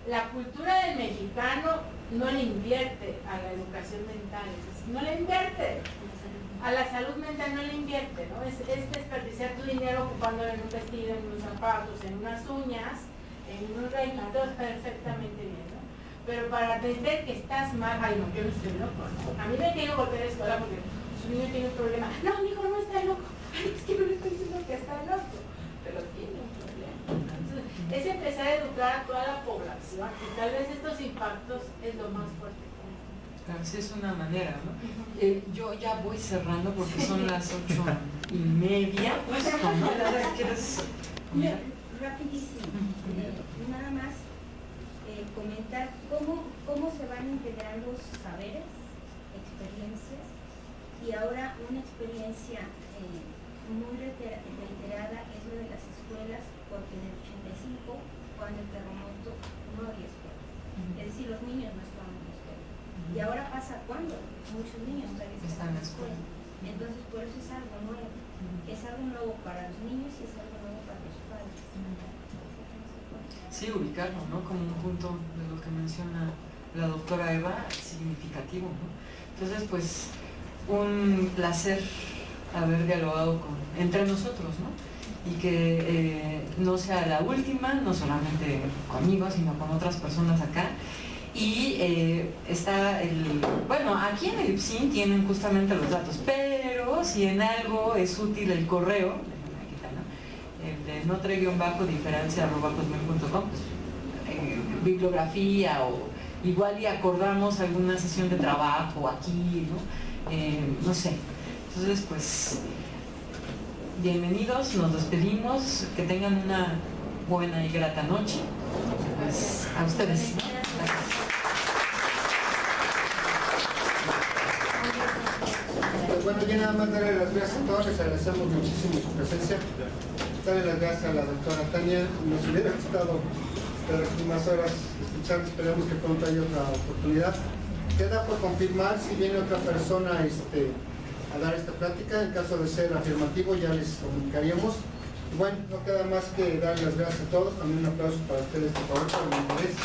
H: La cultura del mexicano no le invierte a la educación mental, es decir, no le invierte. A la salud mental no le invierte, ¿no? Es desperdiciar tu dinero ocupándolo en un vestido, en unos zapatos, en unas uñas, en unos rayitos, perfectamente bien, ¿no? Pero para entender que estás mal, ay no, yo no estoy loco, ¿no? A mí me quiero volver a la escuela porque su niño tiene un problema. No, mi hijo no está loco. Ay, es que no le estoy diciendo que está loco, pero tiene un problema. Entonces, es empezar a educar a toda la población, y tal vez estos impactos es lo más fuerte.
C: Así es una manera, ¿no? Yo ya voy cerrando porque son las 8:30. Pues, ¿no? ¿Quieres comentar?
E: Rapidísimo. Nada más comentar cómo se van integrando saberes, experiencias, y ahora una experiencia muy reiterada es lo de las escuelas, porque en el 85, cuando el terremoto, no había escuelas. Es decir, los niños no estaban en la escuela. Y ahora pasa cuando muchos niños todavía están en la escuela. Entonces, por eso es algo nuevo. Es algo nuevo para los niños y es algo nuevo para los padres.
C: Sí, ubicarlo, ¿no? Como un punto de lo que menciona la doctora Eva, significativo, ¿no? Entonces, pues, un placer haber dialogado entre nosotros, ¿no? Y que no sea la última, no solamente conmigo, sino con otras personas acá. Y bueno, aquí en el IPSIN tienen justamente los datos, pero si en algo es útil el correo, el de notre-diferencia@hotmail.com, pues, bibliografía, o igual y acordamos alguna sesión de trabajo aquí, ¿no? No sé. Entonces, pues, bienvenidos, nos despedimos, que tengan una buena y grata noche. Pues, a ustedes, ¿no? Gracias.
I: Bueno, ya nada más darle las gracias a todos, les agradecemos muchísimo su presencia. Darle las gracias a la doctora Tania. Nos hubiera gustado estar aquí más horas escuchando, esperemos que pronto haya otra oportunidad. Queda por confirmar si viene otra persona a dar esta plática. En caso de ser afirmativo ya les comunicaríamos. Y bueno, no queda más que dar las gracias a todos. También un aplauso para ustedes, por favor, por el interés.